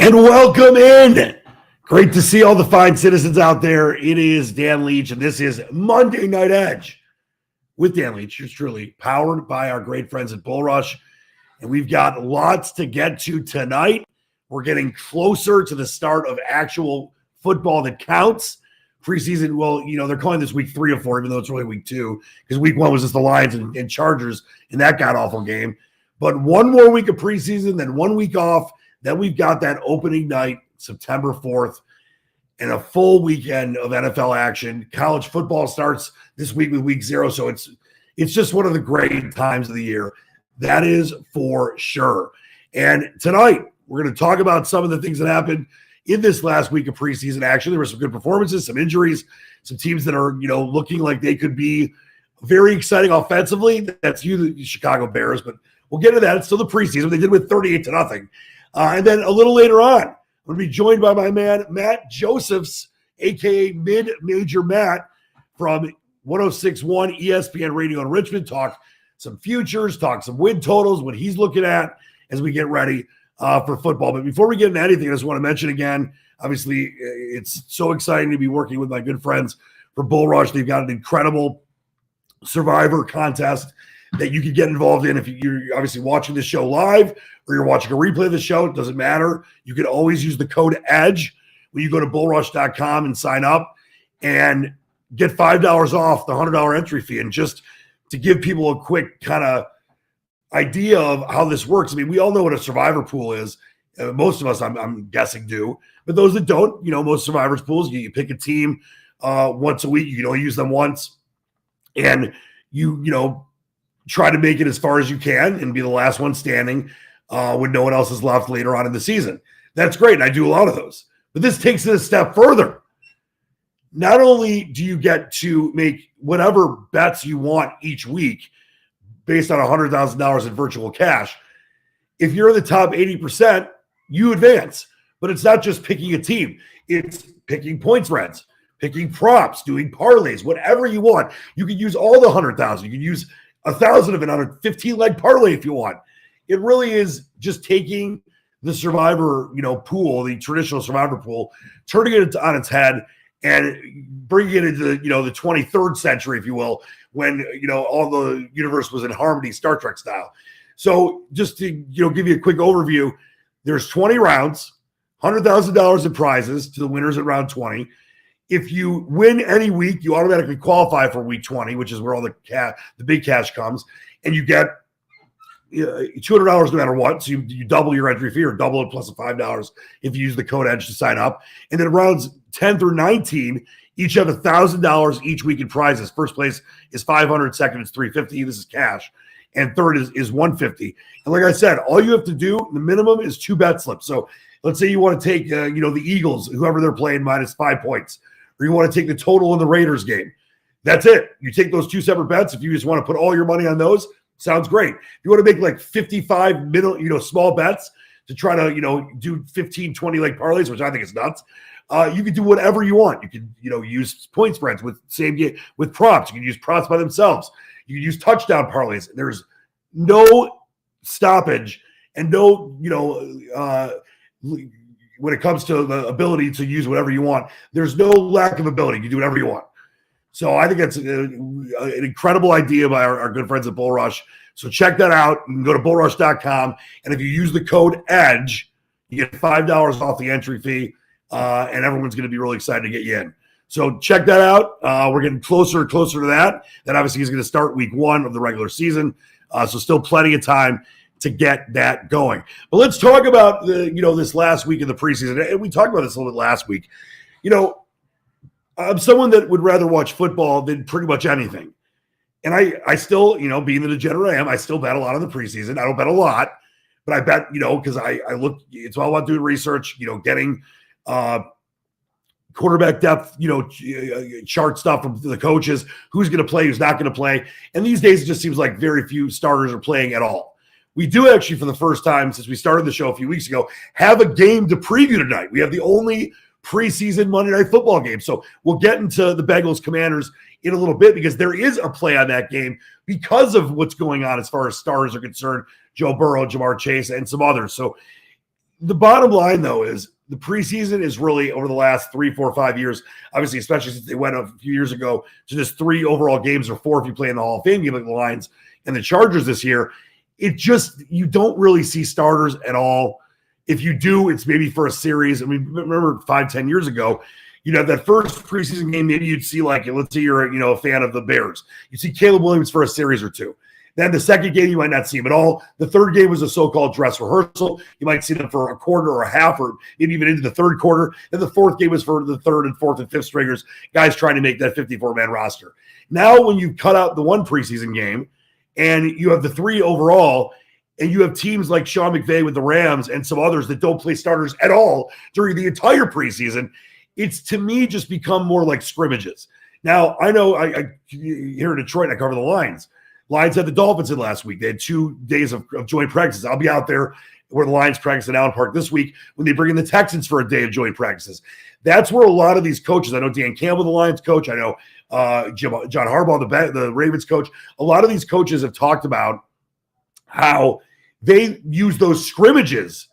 And welcome in. Great to see all the fine citizens out there. It is Dan Leach, and this is Monday Night Edge with Dan Leach, who's truly powered by our great friends at BullRush. And we've got lots to get to tonight. We're getting closer to the start of actual football that counts. Preseason, well, they're calling this week 3 or 4, even though it's really week 2, because week 1 was just the Lions and Chargers in that god-awful game. But one more week of preseason, then 1 week off. Then we've got that opening night, September 4th, and a full weekend of NFL action. College football starts this week with week 0, so it's just one of the great times of the year. That is for sure. And tonight, we're going to talk about some of the things that happened in this last week of preseason action. There were some good performances, some injuries, some teams that are, looking like they could be very exciting offensively. That's you, the Chicago Bears, but we'll get to that. It's still the preseason. They did with 38-0. And then a little later on, I'm going to be joined by my man, Matt Josephs, a.k.a. Mid-Major Matt from 106.1 ESPN Radio in Richmond. Talk some futures, talk some win totals, what he's looking at as we get ready for football. But before we get into anything, I just want to mention again, obviously, it's so exciting to be working with my good friends for BullRush. They've got an incredible Survivor contest that you can get involved in if you're obviously watching this show live or you're watching a replay of the show. It doesn't matter. You can always use the code EDGE when you go to bullrush.com and sign up and get $5 off the $100 entry fee. And just to give people a quick kind of idea of how this works, I mean, we all know what a Survivor pool is. Most of us, I'm guessing, do. But those that don't, most Survivors pools, you pick a team once a week. You can only use them once. And you try to make it as far as you can and be the last one standing when no one else is left later on in the season. That's great, and I do a lot of those. But this takes it a step further. Not only do you get to make whatever bets you want each week based on $100,000 in virtual cash, if you're in the top 80%, you advance. But it's not just picking a team. It's picking point spreads, picking props, doing parlays, whatever you want. You can use all the 100,000. You can use 1,000 of it on a 15-leg parlay if you want. It really is just taking the Survivor, pool, the traditional Survivor pool, turning it on its head and bringing it into, the 23rd century, if you will, when, all the universe was in harmony, Star Trek style. So just to, give you a quick overview, there's 20 rounds, $100,000 in prizes to the winners at round 20. If you win any week, you automatically qualify for week 20, which is where all the big cash comes, and you get $200 no matter what. So you double your entry fee or double it plus $5 if you use the code EDGE to sign up. And then rounds 10 through 19, each have $1,000 each week in prizes. First place is $500, second is $350. This is cash. And third is $150. And like I said, all you have to do, the minimum is 2 bet slips. So let's say you want to take, the Eagles, whoever they're playing, minus 5 points. Or you want to take the total in the Raiders game. That's it. You take those 2 separate bets. If you just want to put all your money on those, sounds great. If you want to make like 55 small bets to try to, do 15, 20 leg parlays, which I think is nuts, you can do whatever you want. You can, use point spreads with same game with props. You can use props by themselves. You can use touchdown parlays. There's no stoppage and no, when it comes to the ability to use whatever you want, there's no lack of ability. You can do whatever you want. So I think that's an incredible idea by our good friends at BullRush. So check that out. You can go to bullrush.com. And if you use the code EDGE, you get $5 off the entry fee. And everyone's going to be really excited to get you in. So check that out. We're getting closer and closer to that. That obviously is going to start week 1 of the regular season. So still plenty of time to get that going. But let's talk about this last week of the preseason. And we talked about this a little bit last week. I'm someone that would rather watch football than pretty much anything. And I still, being the degenerate I am, I still bet a lot on the preseason. I don't bet a lot, but I bet, because I look, it's all about doing research, getting quarterback depth, chart stuff from the coaches, who's going to play, who's not going to play. And these days, it just seems like very few starters are playing at all. We do actually, for the first time since we started the show a few weeks ago, have a game to preview tonight. We have the only preseason Monday Night Football game. So we'll get into the Bengals Commanders in a little bit because there is a play on that game because of what's going on as far as stars are concerned, Joe Burrow, Jamar Chase, and some others. So the bottom line, though, is the preseason is really over the last 3, 4, 5 years, obviously, especially since they went a few years ago to just 3 overall games or 4 if you play in the Hall of Fame game like the Lions and the Chargers this year. It just, you don't really see starters at all. If you do, it's maybe for a series. I mean, remember 5, 10 years ago, that first preseason game, maybe you'd see let's say you're a fan of the Bears. You see Caleb Williams for a series or 2. Then the second game, you might not see him at all. The third game was a so-called dress rehearsal. You might see them for a quarter or a half or maybe even into the third quarter. Then the fourth game was for the third and fourth and fifth stringers, guys trying to make that 54-man roster. Now when you cut out the one preseason game and you have the 3 overall and you have teams like Sean McVay with the Rams and some others that don't play starters at all during the entire preseason, it's to me just become more like scrimmages. Now, I know I here in Detroit, I cover the Lions. Lions had the Dolphins in last week. They had 2 days of joint practices. I'll be out there where the Lions practice in Allen Park this week when they bring in the Texans for a day of joint practices. That's where a lot of these coaches, I know Dan Campbell, the Lions coach, I know John Harbaugh, the Ravens coach, a lot of these coaches have talked about how they use those scrimmages,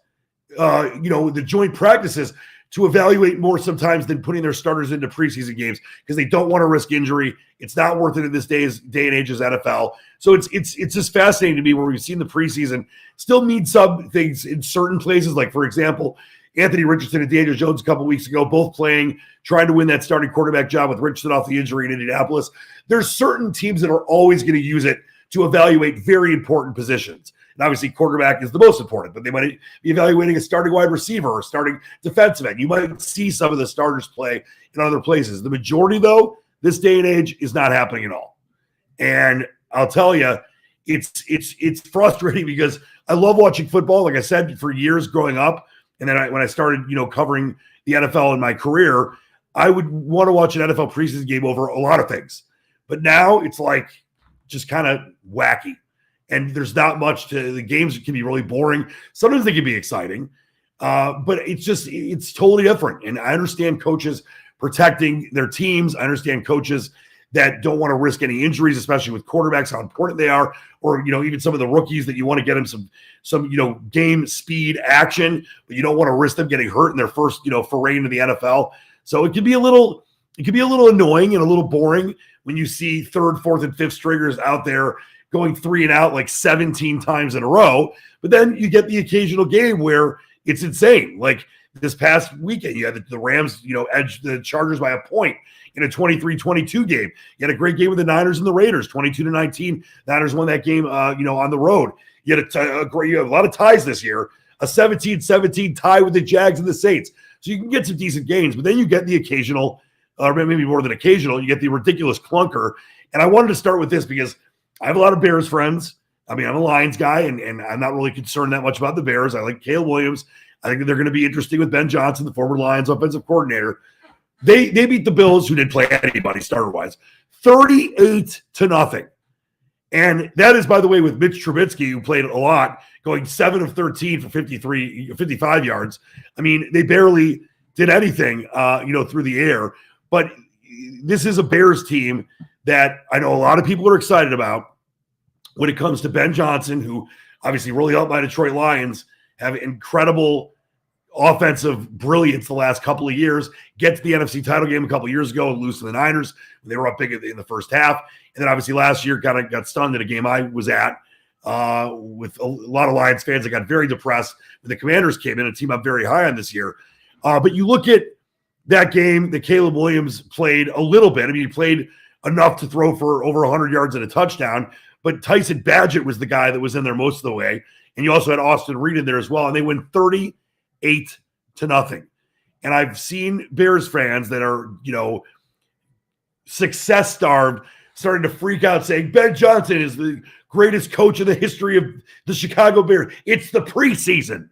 the joint practices to evaluate more sometimes than putting their starters into preseason games because they don't want to risk injury. It's not worth it in this day and age as NFL. So it's just fascinating to me where we've seen the preseason still mean some things in certain places. Like, for example, Anthony Richardson and Daniel Jones a couple weeks ago, both playing, trying to win that starting quarterback job with Richardson off the injury in Indianapolis. There's certain teams that are always going to use it to evaluate very important positions. And obviously, quarterback is the most important, but they might be evaluating a starting wide receiver or starting defensive end. You might see some of the starters play in other places. The majority, though, this day and age is not happening at all. And I'll tell you, it's frustrating because I love watching football. Like I said, for years growing up, and then when I started, covering the NFL in my career, I would want to watch an NFL preseason game over a lot of things. But now it's like just kind of wacky. And there's not much the games can be really boring. Sometimes they can be exciting, but it's totally different. And I understand coaches protecting their teams. I understand coaches that don't want to risk any injuries, especially with quarterbacks, how important they are, or, even some of the rookies that you want to get them some game speed action, but you don't want to risk them getting hurt in their first, foray into the NFL. So it can be a little annoying and a little boring when you see third, fourth, and fifth stringers out there going 3 and out like 17 times in a row. But then you get the occasional game where it's insane. Like this past weekend, you had the Rams, edge the Chargers by a point in a 23-22 game. You had a great game with the Niners and the Raiders, 22-19. Niners won that game, on the road. You had you have a lot of ties this year, a 17-17 tie with the Jags and the Saints. So you can get some decent games, but then you get the occasional, or maybe more than occasional, you get the ridiculous clunker. And I wanted to start with this because I have a lot of Bears friends. I mean, I'm a Lions guy, and I'm not really concerned that much about the Bears. I like Caleb Williams. I think they're going to be interesting with Ben Johnson, the former Lions offensive coordinator. They beat the Bills, who didn't play anybody starter-wise, 38-0. And that is, by the way, with Mitch Trubisky, who played a lot, going 7 of 13 for 55 yards. I mean, they barely did anything, through the air. But this is a Bears team that I know a lot of people are excited about when it comes to Ben Johnson, who obviously really helped my Detroit Lions have incredible offensive brilliance the last couple of years, get to the NFC title game a couple of years ago and lose to the Niners when they were up big in the first half. And then obviously last year kind of got stunned in a game I was at with a lot of Lions fans that got very depressed when the Commanders came in, a team I'm very high on this year. But you look at that game that Caleb Williams played a little bit. I mean, he played enough to throw for over 100 yards and a touchdown, but Tyson Badgett was the guy that was in there most of the way. And you also had Austin Reed in there as well. And they win 38-0. And I've seen Bears fans that are, success starved starting to freak out saying Ben Johnson is the greatest coach in the history of the Chicago Bears. It's the preseason.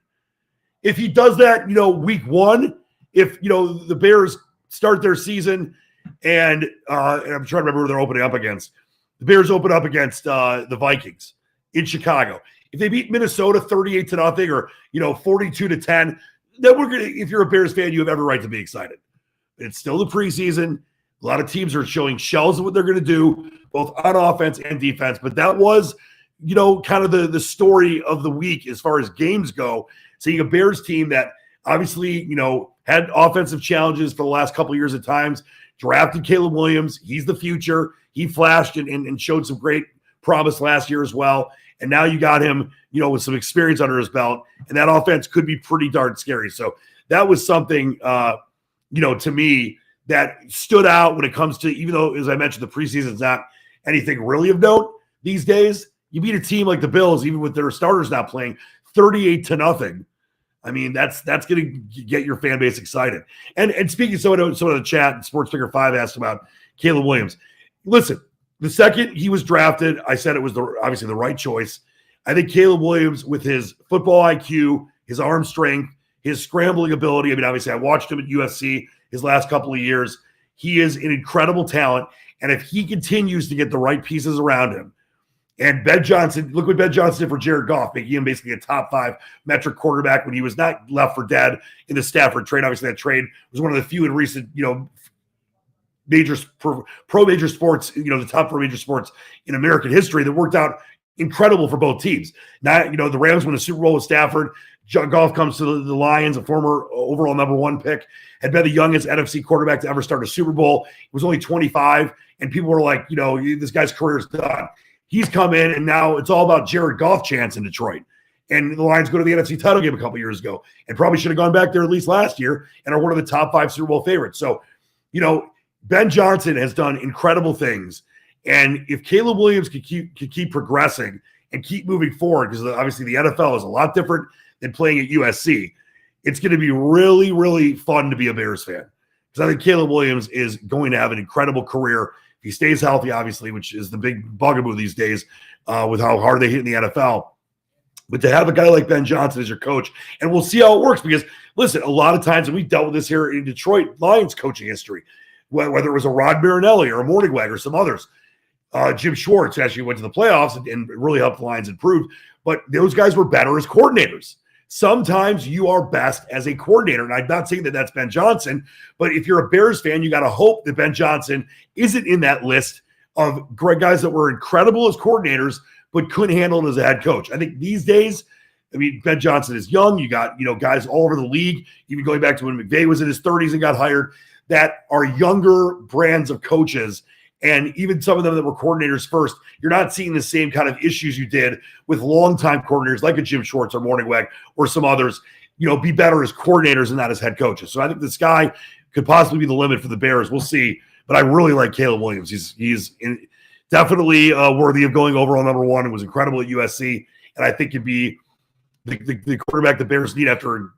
If he does that, week 1, if, the Bears start their season and I'm trying to remember who they're opening up against. The Bears open up against the Vikings in Chicago. If they beat Minnesota 38-0 or 42-10, then we're gonna. If you're a Bears fan, you have every right to be excited. But it's still the preseason. A lot of teams are showing shells of what they're going to do, both on offense and defense. But that was, kind of the story of the week as far as games go. seeing a Bears team that obviously, had offensive challenges for the last couple of years at times, drafted Caleb Williams. He's the future. He flashed and showed some great promise last year as well. And now you got him, with some experience under his belt, and that offense could be pretty darn scary. So that was something, to me that stood out when it comes to, even though, as I mentioned, the preseason is not anything really of note these days. You beat a team like the Bills, even with their starters not playing, 38-0. I mean, that's going to get your fan base excited. And speaking of some of the chat, Sports Picker 5 asked about Caleb Williams. Listen, the second he was drafted, I said it was obviously the right choice. I think Caleb Williams, with his football IQ, his arm strength, his scrambling ability. I mean, obviously, I watched him at USC his last couple of years. He is an incredible talent. And if he continues to get the right pieces around him, and Ben Johnson, look what Ben Johnson did for Jared Goff, making him basically a top 5 metric quarterback when he was not left for dead in the Stafford trade. Obviously, that trade was one of the few in recent, major pro major sports, the top 4 major sports in American history that worked out incredible for both teams. Now, the Rams win the Super Bowl with Stafford. Goff comes to the Lions, a former overall number 1 pick, had been the youngest NFC quarterback to ever start a Super Bowl. He was only 25, and people were like, this guy's career is done. He's come in, and now it's all about Jared Goff chance in Detroit. And the Lions go to the NFC title game a couple years ago and probably should have gone back there at least last year and are one of the top 5 Super Bowl favorites. So, Ben Johnson has done incredible things. And if Caleb Williams could keep progressing and keep moving forward, because obviously the NFL is a lot different than playing at USC, it's going to be really, really fun to be a Bears fan. Because I think Caleb Williams is going to have an incredible career. If he stays healthy, obviously, which is the big bugaboo these days with how hard they hit in the NFL. But to have a guy like Ben Johnson as your coach, and we'll see how it works, because, listen, a lot of times, and we dealt with this here in Detroit Lions coaching history, whether it was a Rod Marinelli or a Morningweg or some others, Jim Schwartz actually went to the playoffs and really helped the Lions improve. But those guys were better as coordinators. Sometimes you are best as a coordinator. And I'm not saying that that's Ben Johnson, but if you're a Bears fan, you got to hope that Ben Johnson isn't in that list of guys that were incredible as coordinators, but couldn't handle it as a head coach. I think these days, Ben Johnson is young. You got, guys all over the league, even going back to when McVay was in his 30s and got hired, that are younger brands of coaches. And even some of them that were coordinators first, you're not seeing the same kind of issues you did with longtime coordinators like a Jim Schwartz or Morningweg or some others, be better as coordinators and not as head coaches. So I think this guy could possibly be the limit for the Bears. We'll see. But I really like Caleb Williams. He's definitely worthy of going overall number 1. It was incredible at USC. And I think he'd be the quarterback the Bears need after,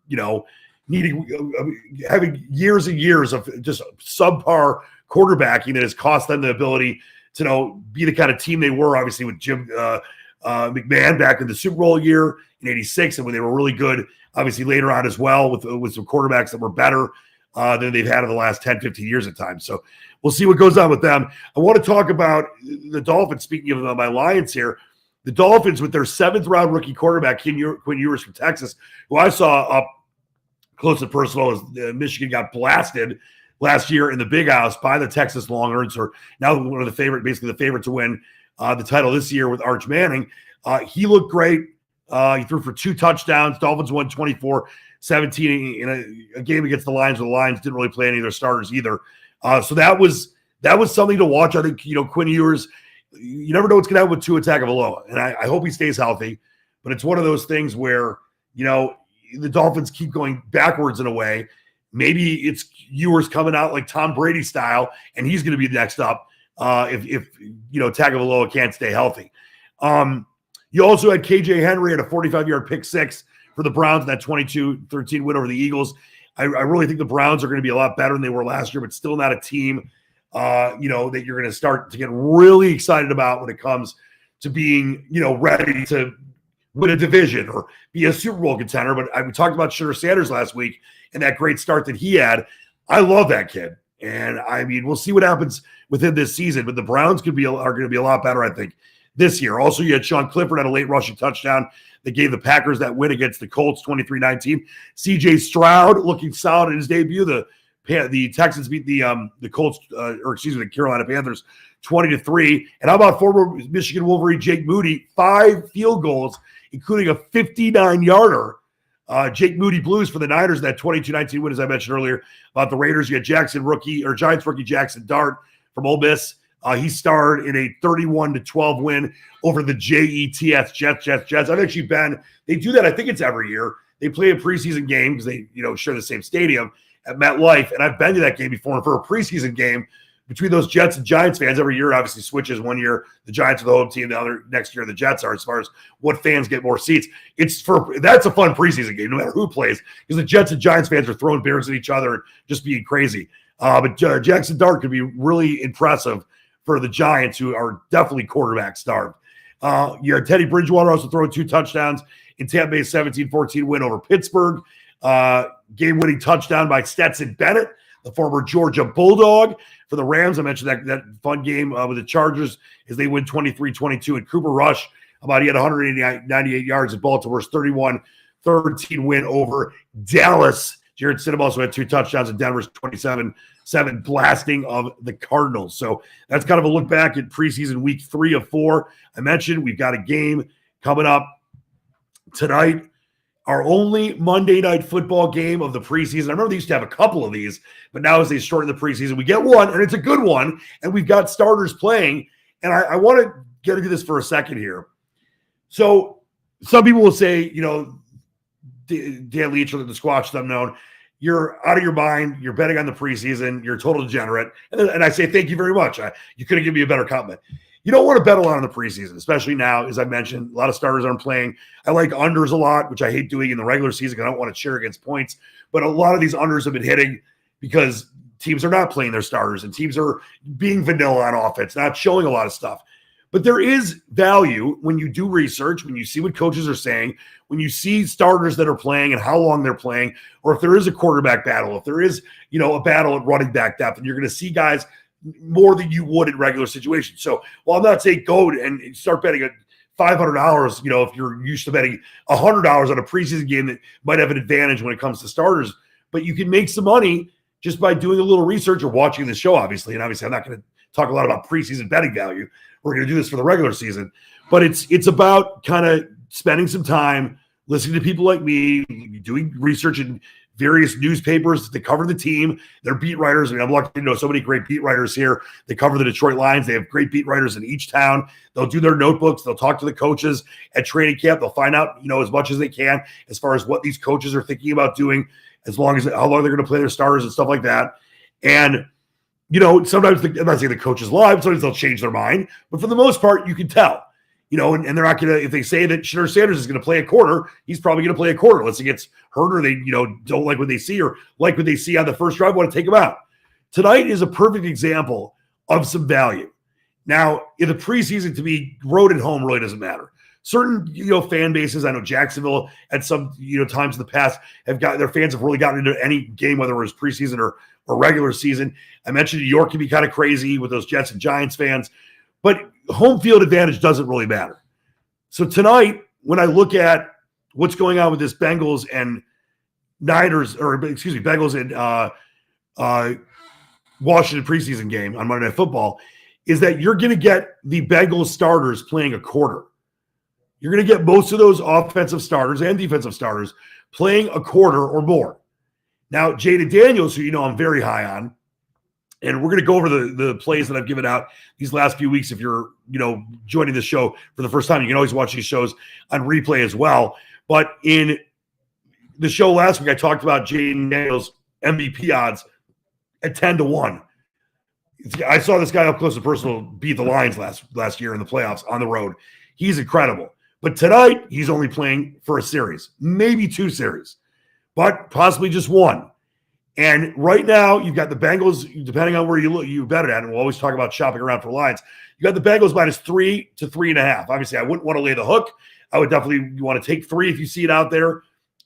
having years and years of just subpar quarterbacking that has cost them the ability to be the kind of team they were, obviously, with Jim McMahon back in the Super Bowl year in '86, and when they were really good, obviously, later on as well with some quarterbacks that were better than they've had in the last 10, 15 years at times. So we'll see what goes on with them. I want to talk about the Dolphins. Speaking of my Lions here, the Dolphins with their 7th-round rookie quarterback, Quinn Ewers from Texas, who I saw up close and personal as Michigan got blasted last year in the Big House by the Texas Longhorns, or now one of the favorite to win the title this year with Arch Manning. He looked great. He threw for 2 touchdowns. Dolphins won 24-17 in a game against the Lions, where the Lions didn't really play any of their starters either. So that was something to watch. I think, Quinn Ewers, you never know what's going to happen with Tua Tagovailoa, and I hope he stays healthy. But it's one of those things where, the Dolphins keep going backwards in a way. Maybe it's Ewers coming out like Tom Brady style, and he's going to be next up if Tagovailoa can't stay healthy. You also had KJ Henry at a 45-yard pick 6 for the Browns in that 22-13 win over the Eagles. I really think the Browns are going to be a lot better than they were last year, but still not a team that you're going to start to get really excited about when it comes to being ready to win a division or be a Super Bowl contender. But we talked about Sugar Sanders last week and that great start that he had. I love that kid. And we'll see what happens with him this season, but the Browns are going to be a lot better, I think, this year. Also, you had Sean Clifford at a late rushing touchdown that gave the Packers that win against the Colts 23-19. CJ Stroud looking solid in his debut. The Texans beat the Colts, the Carolina Panthers 20-3. And how about former Michigan Wolverine Jake Moody, 5 field goals, including a 59-yarder Jake Moody Blues for the Niners, that 22-19 win, as I mentioned earlier, about the Raiders. You had Giants rookie Jackson Dart from Ole Miss. He starred in a 31-12 win over the Jets. They do that, I think it's every year. They play a preseason game because they, share the same stadium at MetLife. And I've been to that game before. And for a preseason game between those Jets and Giants fans, every year obviously switches. One year the Giants are the home team, the other next year the Jets are, as far as what fans get more seats. That's a fun preseason game, no matter who plays, because the Jets and Giants fans are throwing beers at each other and just being crazy. But Jackson Dart could be really impressive for the Giants, who are definitely quarterback starved. You had Teddy Bridgewater also throwing 2 touchdowns in Tampa Bay's 17-14 win over Pittsburgh. Game-winning touchdown by Stetson Bennett, the former Georgia Bulldog. For the Rams, I mentioned that fun game with the Chargers as they win 23-22. And Cooper Rush, he had 198 yards at Baltimore's 31-13 win over Dallas. Jared Stidham also had 2 touchdowns in Denver's 27-7 blasting of the Cardinals. So that's kind of a look back at preseason week 3 of 4. I mentioned we've got a game coming up tonight, our only Monday night football game of the preseason. I remember they used to have a couple of these, but now as they shorten the preseason, we get one, and it's a good one, and we've got starters playing. And I want to get into this for a second here. So some people will say, Dan Leach, or the Squatch unknown, you're out of your mind. You're betting on the preseason. You're a total degenerate. And I say, thank you very much. You couldn't give me a better compliment. You don't want to bet a lot on the preseason, especially now, as I mentioned, a lot of starters aren't playing. I like unders a lot, which I hate doing in the regular season because I don't want to cheer against points. But a lot of these unders have been hitting because teams are not playing their starters and teams are being vanilla on offense, not showing a lot of stuff. But there is value when you do research, when you see what coaches are saying, when you see starters that are playing and how long they're playing, or if there is a quarterback battle, if there is, a battle at running back depth, and you're going to see guys more than you would in regular situations. So while I'm not saying go and start betting at $500, if you're used to betting $100 on a preseason game that might have an advantage when it comes to starters, but you can make some money just by doing a little research or watching the show, obviously. And obviously I'm not going to talk a lot about preseason betting value. We're going to do this for the regular season, but it's about kind of spending some time listening to people like me, doing research in various newspapers that cover the team. They're beat writers. I mean, I'm lucky to know so many great beat writers here. They cover the Detroit Lions. They have great beat writers in each town. They'll do their notebooks. They'll talk to the coaches at training camp. They'll find out, as much as they can as far as what these coaches are thinking about doing, as long as how long they're going to play their starters and stuff like that. And sometimes I'm not saying the coaches lie, but sometimes they'll change their mind. But for the most part, you can tell. And they're not going to, if they say that Shedeur Sanders is going to play a quarter, he's probably going to play a quarter unless he gets hurt or they, don't like what they see or like what they see on the first drive, want to take him out. Tonight is a perfect example of some value. Now, in the preseason, to me, road and home really doesn't matter. Certain, fan bases, I know Jacksonville at some, times in the past their fans have really gotten into any game, whether it was preseason or regular season. I mentioned New York can be kind of crazy with those Jets and Giants fans. But home field advantage doesn't really matter. So tonight, when I look at what's going on with this Bengals and Bengals and Washington preseason game on Monday Night Football, is that you're going to get the Bengals starters playing a quarter. You're going to get most of those offensive starters and defensive starters playing a quarter or more. Now, Jaden Daniels, who I'm very high on, and we're going to go over the plays that I've given out these last few weeks. If you're, joining the show for the first time, you can always watch these shows on replay as well. But in the show last week, I talked about Jaden Daniels' MVP odds at 10-1. I saw this guy up close and personal beat the Lions last year in the playoffs on the road. He's incredible. But tonight, he's only playing for a series, maybe 2 series, but possibly just 1. And right now, you've got the Bengals, depending on where you bet it at, and we'll always talk about shopping around for lines. You got the Bengals -3 to 3.5. Obviously, I wouldn't want to lay the hook. I would definitely want to take 3 if you see it out there.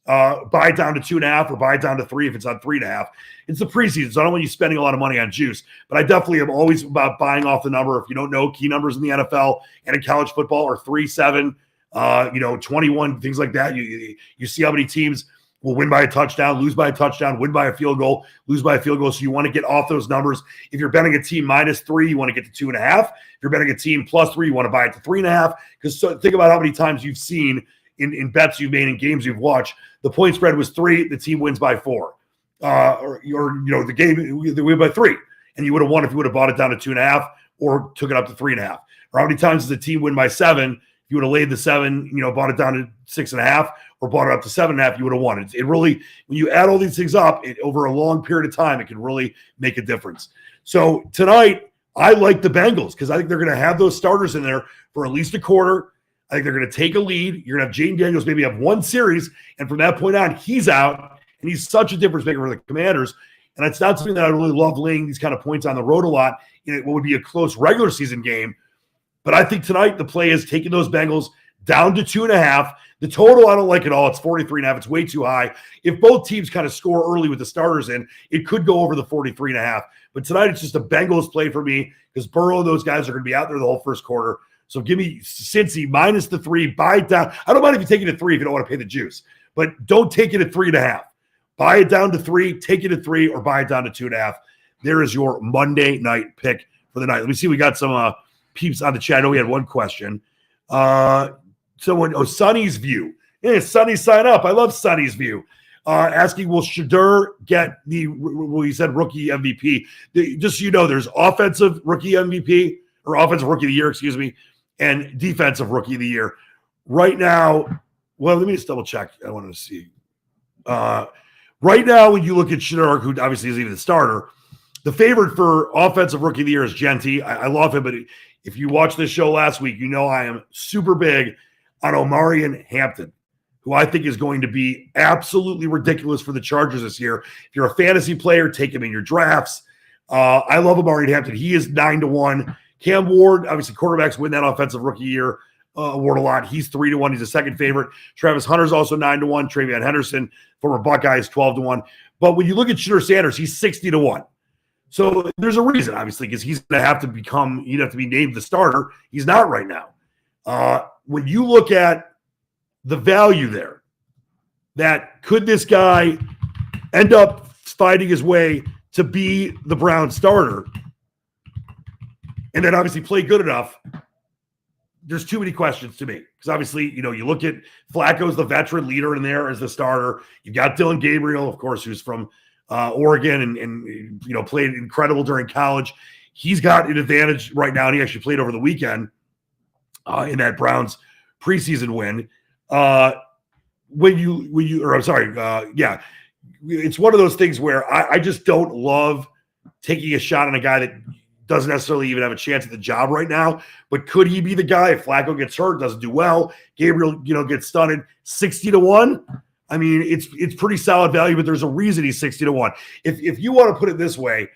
Buy it down to 2.5 or buy it down to 3 if it's on 3.5. It's the preseason, so I don't want you spending a lot of money on juice. But I definitely am always about buying off the number. If you don't know, key numbers in the NFL and in college football are 3, 7, 21, things like that. You see how many teams will win by a touchdown, lose by a touchdown, win by a field goal, lose by a field goal. So you want to get off those numbers. If you're betting a team -3, you want to get to 2.5. If you're betting a team +3, you want to buy it to 3.5. Because think about how many times you've seen in bets you've made in games you've watched, the point spread was 3, the team wins by 4. Or the game they win by 3, and you would have won if you would have bought it down to 2.5 or took it up to 3.5. Or how many times does the team win by 7? If you would have laid the 7, bought it down to 6.5 or bought it up to 7.5, you would have won. It really, when you add all these things up, over a long period of time, it can really make a difference. So tonight, I like the Bengals because I think they're going to have those starters in there for at least a quarter. I think they're going to take a lead. You're going to have Jaden Daniels maybe have one series, and from that point on, he's out, and he's such a difference maker for the Commanders. And it's not something that I really love laying these kind of points on the road a lot in what would be a close regular season game. But I think tonight the play is taking those Bengals down to 2.5. The total, I don't like at all. It's 43.5. It's way too high. If both teams kind of score early with the starters in, it could go over the 43.5. But tonight it's just a Bengals play for me because Burrow and those guys are going to be out there the whole first quarter. So give me Cincy minus the 3. Buy it down. I don't mind if you take it at 3 if you don't want to pay the juice. But don't take it at 3.5. Buy it down to 3, take it at 3, or buy it down to 2.5. There is your Monday night pick for the night. Let me see. We got some peeps on the chat. I know we had one question. Sonny's View. Yeah, Sonny, sign up. I love Sonny's View. Asking, will Shedeur get he said rookie MVP? Just so you know, there's offensive rookie MVP, or offensive rookie of the year, excuse me, and defensive rookie of the year. Right now, well, let me just double check. I wanted to see. Right now, when you look at Shedeur, who obviously isn't even the starter, the favorite for offensive rookie of the year is Genty. I love him, but if you watched this show last week, you know I am super big on Omarion Hampton, who I think is going to be absolutely ridiculous for the Chargers this year. If you're a fantasy player, take him in your drafts. I love Omarion Hampton. He is 9-1. Cam Ward, obviously quarterbacks win that offensive rookie year award a lot. He's 3-1. He's a second favorite. Travis Hunter's also 9-1. Travion Henderson, former Buckeye, is 12-1. But when you look at Shedeur Sanders, he's 60-1. So there's a reason, obviously, because he'd have to be named the starter. He's not right now. When you look at the value there, that could this guy end up fighting his way to be the Browns starter and then obviously play good enough, there's too many questions to me. Because obviously, you look at Flacco's the veteran leader in there as the starter. You've got Dylan Gabriel, of course, who's from Oregon and played incredible during college. He's got an advantage right now, and he actually played over the weekend in that Browns preseason win. It's one of those things where I just don't love taking a shot on a guy that doesn't necessarily even have a chance at the job right now. But could he be the guy if Flacco gets hurt, doesn't do well, Gabriel, gets stunned, 60-1? I mean, it's pretty solid value, but there's a reason he's 60-1. If you want to put it this way,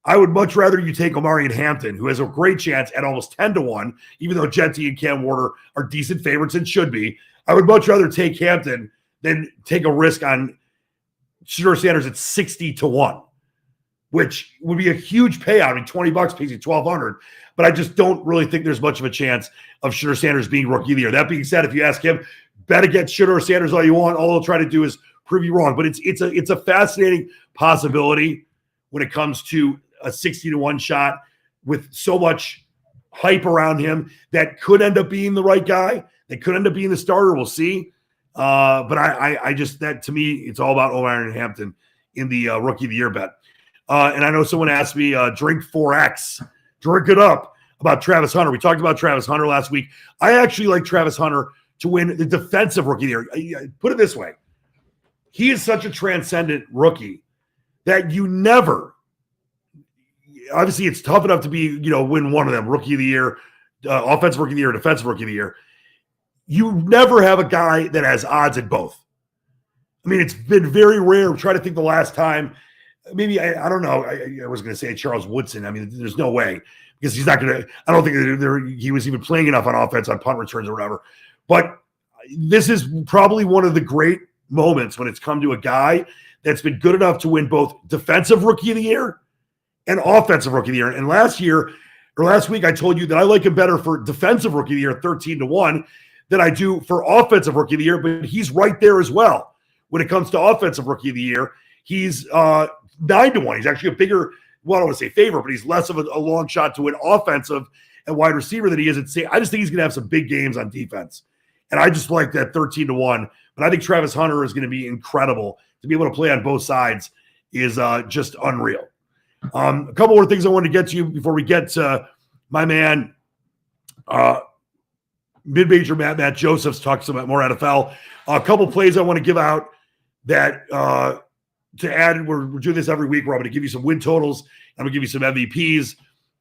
I would much rather you take Omarion Hampton, who has a great chance at almost 10-1, even though Genty and Cam Ward are decent favorites and should be. I would much rather take Hampton than take a risk on Shedeur Sanders at 60-1, which would be a huge payout. I mean, $20 pays you $1,200, but I just don't really think there's much of a chance of Shedeur Sanders being rookie of the year. That being said, if you ask him, bet against Shedeur Sanders all you want, all he'll try to do is prove you wrong. But it's a fascinating possibility when it comes to a 60-1 shot with so much hype around him that could end up being the right guy. That could end up being the starter. We'll see. But I just, that to me, it's all about Omarion Hampton in the rookie of the year bet. And I know someone asked me, drink 4X, drink it up, about Travis Hunter. We talked about Travis Hunter last week. I actually like Travis Hunter to win the defensive rookie of the year. Put it this way. He is such a transcendent rookie that you never, obviously it's tough enough to be, win one of them, rookie of the year, offensive rookie of the year, defensive rookie of the year. You never have a guy that has odds at both. I mean, it's been very rare. I'm trying to think the last time. Maybe, I don't know. I was going to say Charles Woodson. I mean, there's no way because he's not going to – I don't think he was even playing enough on offense on punt returns or whatever. But this is probably one of the great moments when it's come to a guy that's been good enough to win both defensive rookie of the year and offensive rookie of the year. And last week, I told you that I like him better for defensive rookie of the year, 13-1, than I do for offensive rookie of the year. But he's right there as well when it comes to offensive rookie of the year. He's 9-1. He's actually a bigger, well, I don't want to say favorite, but he's less of a long shot to win offensive and wide receiver than he is at safety. I just think he's going to have some big games on defense. And I just like that 13-1. But I think Travis Hunter is going to be incredible. To be able to play on both sides is just unreal. A couple more things I wanted to get to you before we get to my man, mid-major Matt Josephs talks about more NFL. A couple plays I want to give out that to add. We're doing this every week where I'm going to give you some win totals. I'm going to give you some MVPs.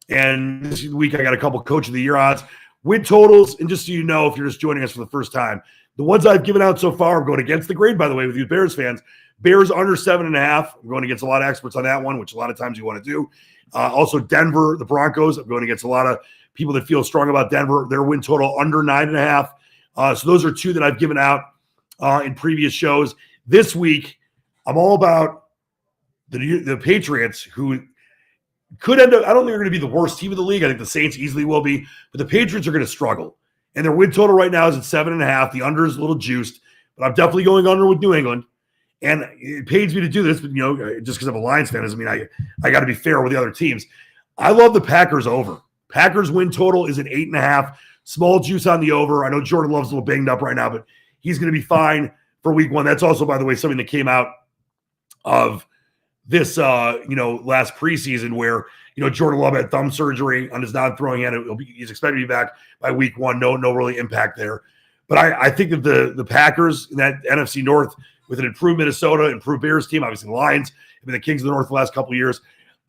And this week I got a couple Coach of the Year odds. Win totals, and just so you know, if you're just joining us for the first time, the ones I've given out so far, I'm going against the grade, by the way, with you Bears fans. Bears under 7.5. I'm going against a lot of experts on that one, which a lot of times you want to do. Also, Denver, the Broncos. I'm going against a lot of people that feel strong about Denver. Their win total under 9.5. So those are two that I've given out in previous shows. This week, I'm all about the Patriots, who could end up, I don't think they're going to be the worst team of the league. I think the Saints easily will be, but the Patriots are going to struggle. And their win total right now is at 7.5. The under is a little juiced, but I'm definitely going under with New England. And it pains me to do this, but just because I'm a Lions fan doesn't mean I got to be fair with the other teams. I love the Packers over. Packers win total is at 8.5. Small juice on the over. I know Jordan Love's a little banged up right now, but he's going to be fine for week one. That's also, by the way, something that came out of this, last preseason where, Jordan Love had thumb surgery on his non-throwing hand. He's expected to be back by week one. No really impact there. But I think that the Packers in that NFC North with an improved Minnesota, improved Bears team, obviously the Lions have been the kings of the North the last couple of years.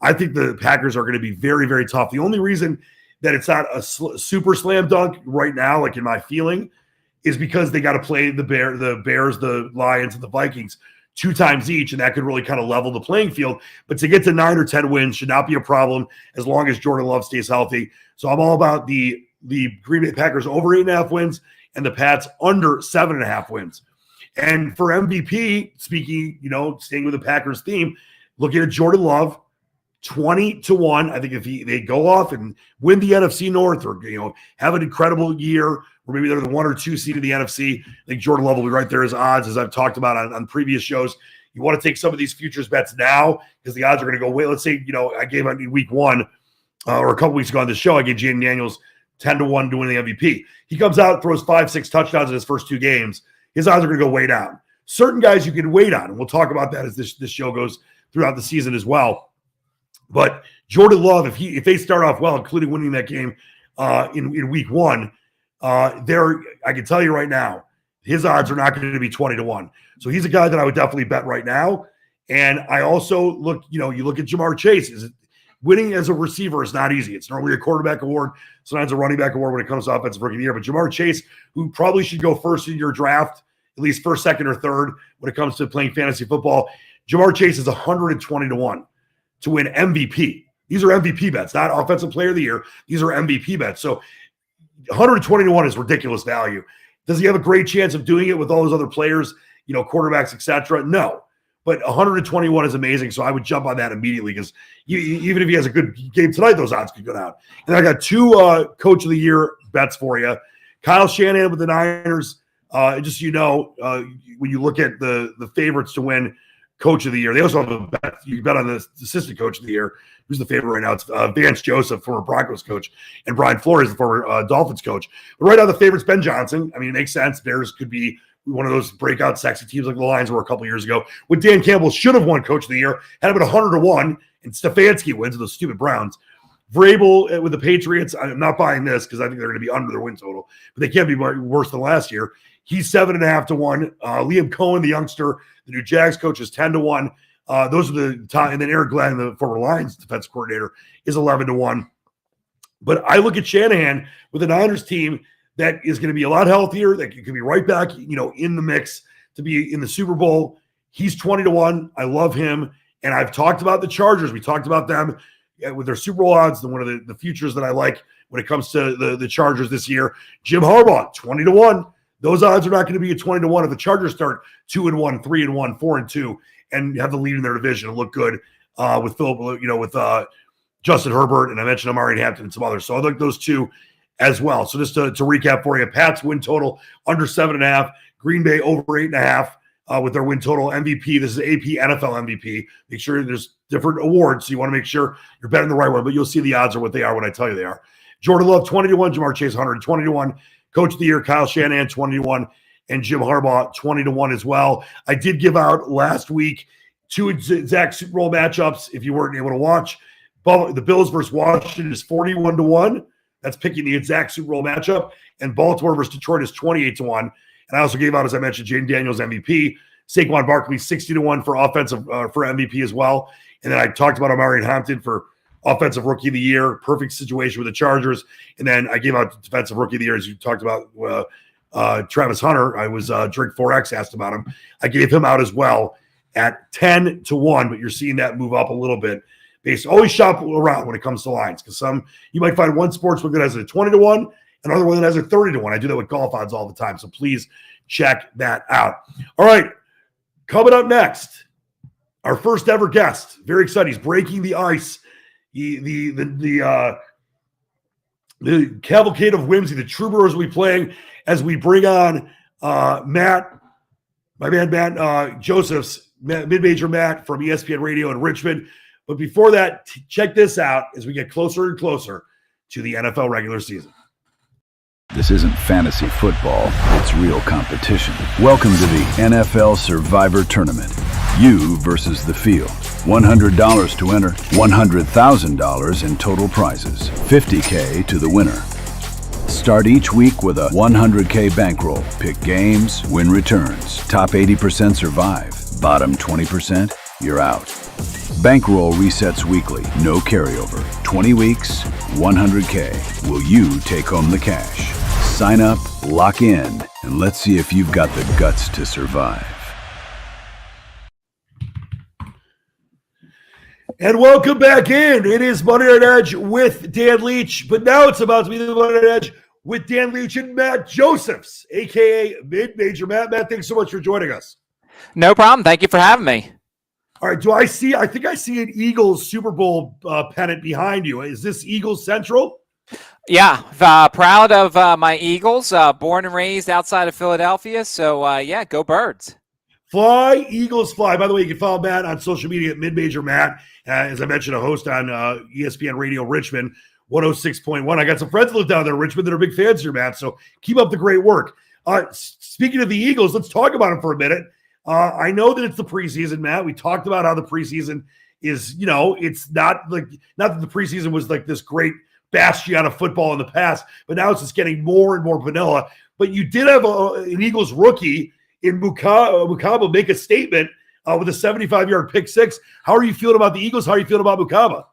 I think the Packers are going to be very, very tough. The only reason that it's not a super slam dunk right now, like in my feeling, is because they got to play the Bears, the Lions, and the Vikings 2 times each, and that could really kind of level the playing field. But to get to 9 or 10 wins should not be a problem as long as Jordan Love stays healthy. So I'm all about the Green Bay Packers over 8.5 wins and the Pats under 7.5 wins. And for MVP, speaking, staying with the Packers theme, looking at Jordan Love, 20-1. I think if they go off and win the NFC North or, have an incredible year, or maybe they're the 1 or 2 seed of the NFC, I think Jordan Love will be right there as odds, as I've talked about on previous shows. You want to take some of these futures bets now because the odds are going to go way. Let's say, I gave out in week one or a couple weeks ago on this show, I gave Jaden Daniels 10-1 to win the MVP. He comes out, throws 5-6 touchdowns in his first 2 games. His odds are going to go way down. Certain guys you can wait on, and we'll talk about that as this show goes throughout the season as well. But Jordan Love, if they start off well, including winning that game in week one, I can tell you right now, his odds are not going to be 20-1. So he's a guy that I would definitely bet right now. And I also look, you look at Jamar Chase. Winning as a receiver is not easy. It's normally a quarterback award, sometimes a running back award when it comes to offensive rookie of the year. But Jamar Chase, who probably should go first in your draft, at least first, second, or third when it comes to playing fantasy football, Jamar Chase is 120-1 to win MVP. These are MVP bets, not offensive player of the year. These are MVP bets. So 120-1 is ridiculous value. Does he have a great chance of doing it with all those other players, quarterbacks, etc.? No. But 121 is amazing, so I would jump on that immediately because even if he has a good game tonight, those odds could go down. And I got 2 Coach of the Year bets for you. Kyle Shanahan with the Niners. Just when you look at the favorites to win Coach of the Year, they also have a bet. You bet on the Assistant Coach of the Year. Who's the favorite right now? It's Vance Joseph, former Broncos coach, and Brian Flores, the former Dolphins coach. But right now, the favorite's Ben Johnson. I mean, it makes sense. Bears could be one of those breakout sexy teams like the Lions were a couple years ago. When Dan Campbell should have won Coach of the Year, had him at 100-1, and Stefanski wins with those stupid Browns. Vrabel with the Patriots, I'm not buying this because I think they're going to be under their win total, but they can't be worse than last year. He's 7.5-1. Liam Cohen, the youngster, the new Jags coach, is 10-1. Those are the top, and then Eric Glenn, the former Lions defense coordinator, is 11-1. But I look at Shanahan with the Niners team that is going to be a lot healthier, that could be right back, in the mix to be in the Super Bowl. He's 20-1. I love him. And I've talked about the Chargers. We talked about them with their Super Bowl odds, one of the futures that I like when it comes to the Chargers this year. Jim Harbaugh, 20-1. Those odds are not going to be at 20-1 if the Chargers start 2-1, 3-1, 4-2, and have the lead in their division and look good with Philip, with Justin Herbert, and I mentioned Amari Hampton and some others. So I like those two as well. So just to recap for you, Pats win total under 7.5, Green Bay over 8.5 with their win total. MVP, this is AP NFL MVP. Make sure there's different awards, so you want to make sure you're betting the right one, but you'll see the odds are what they are when I tell you they are. Jordan Love, 20-1, Jamar Chase, 120-1. Coach of the Year, Kyle Shanahan, 20-1, and Jim Harbaugh, 20-1 as well. I did give out last week 2 exact Super Bowl matchups if you weren't able to watch. The Bills versus Washington is 41-1. That's picking the exact Super Bowl matchup. And Baltimore versus Detroit is 28-1. And I also gave out, as I mentioned, Jaden Daniels MVP. Saquon Barkley 60-1 for offensive for MVP as well. And then I talked about Amari Hampton for offensive rookie of the year. Perfect situation with the Chargers. And then I gave out defensive rookie of the year, as you talked about Travis Hunter. I was Drake 4X asked about him. I gave him out as well at 10-1, but you're seeing that move up a little bit. Always shop around when it comes to lines, because you might find one sportsbook that has a 20-1, another one that has a 30-1. I do that with golf odds all the time, so please check that out. All right, coming up next, our first ever guest. Very excited. He's breaking the ice. The cavalcade of whimsy, the troubadours will be playing as we bring on Matt, my man Matt Josephs, Mid-Major Matt from ESPN Radio in Richmond. But before that, check this out as we get closer and closer to the NFL regular season. This isn't fantasy football, it's real competition. Welcome to the NFL Survivor Tournament. You versus the field. $100 to enter, $100,000 in total prizes, $50K to the winner. Start each week with a $100K bankroll. Pick games, win returns. Top 80% survive. Bottom 20%, you're out. Bankroll resets weekly, no carryover. 20 weeks, $100K. Will you take home the cash? Sign up, lock in, and let's see if you've got the guts to survive. And welcome back in. It is Monday Night Edge with Dan Leach, but now it's about to be the Monday Night Edge with Dan Leach and Matt Josephs, a.k.a. Mid-Major Matt. Matt, thanks so much for joining us. No problem. Thank you for having me. All right, I think I see an Eagles Super Bowl pennant behind you. Is this Eagles Central? Yeah, proud of my Eagles, born and raised outside of Philadelphia. So, yeah, go Birds. Fly, Eagles, fly. By the way, you can follow Matt on social media at Mid-Major Matt. As I mentioned, a host on ESPN Radio Richmond, 106.1. I got some friends that live down there in Richmond that are big fans here, Matt. So keep up the great work. Speaking of the Eagles, let's talk about them for a minute. I know that it's the preseason, Matt. We talked about how the preseason is, it's not that the preseason was like this great bastion of football in the past, but now it's just getting more and more vanilla. But you did have an Eagles rookie in Mukaba make a statement with a 75-yard pick six. How are you feeling about the Eagles? How are you feeling about Mukaba?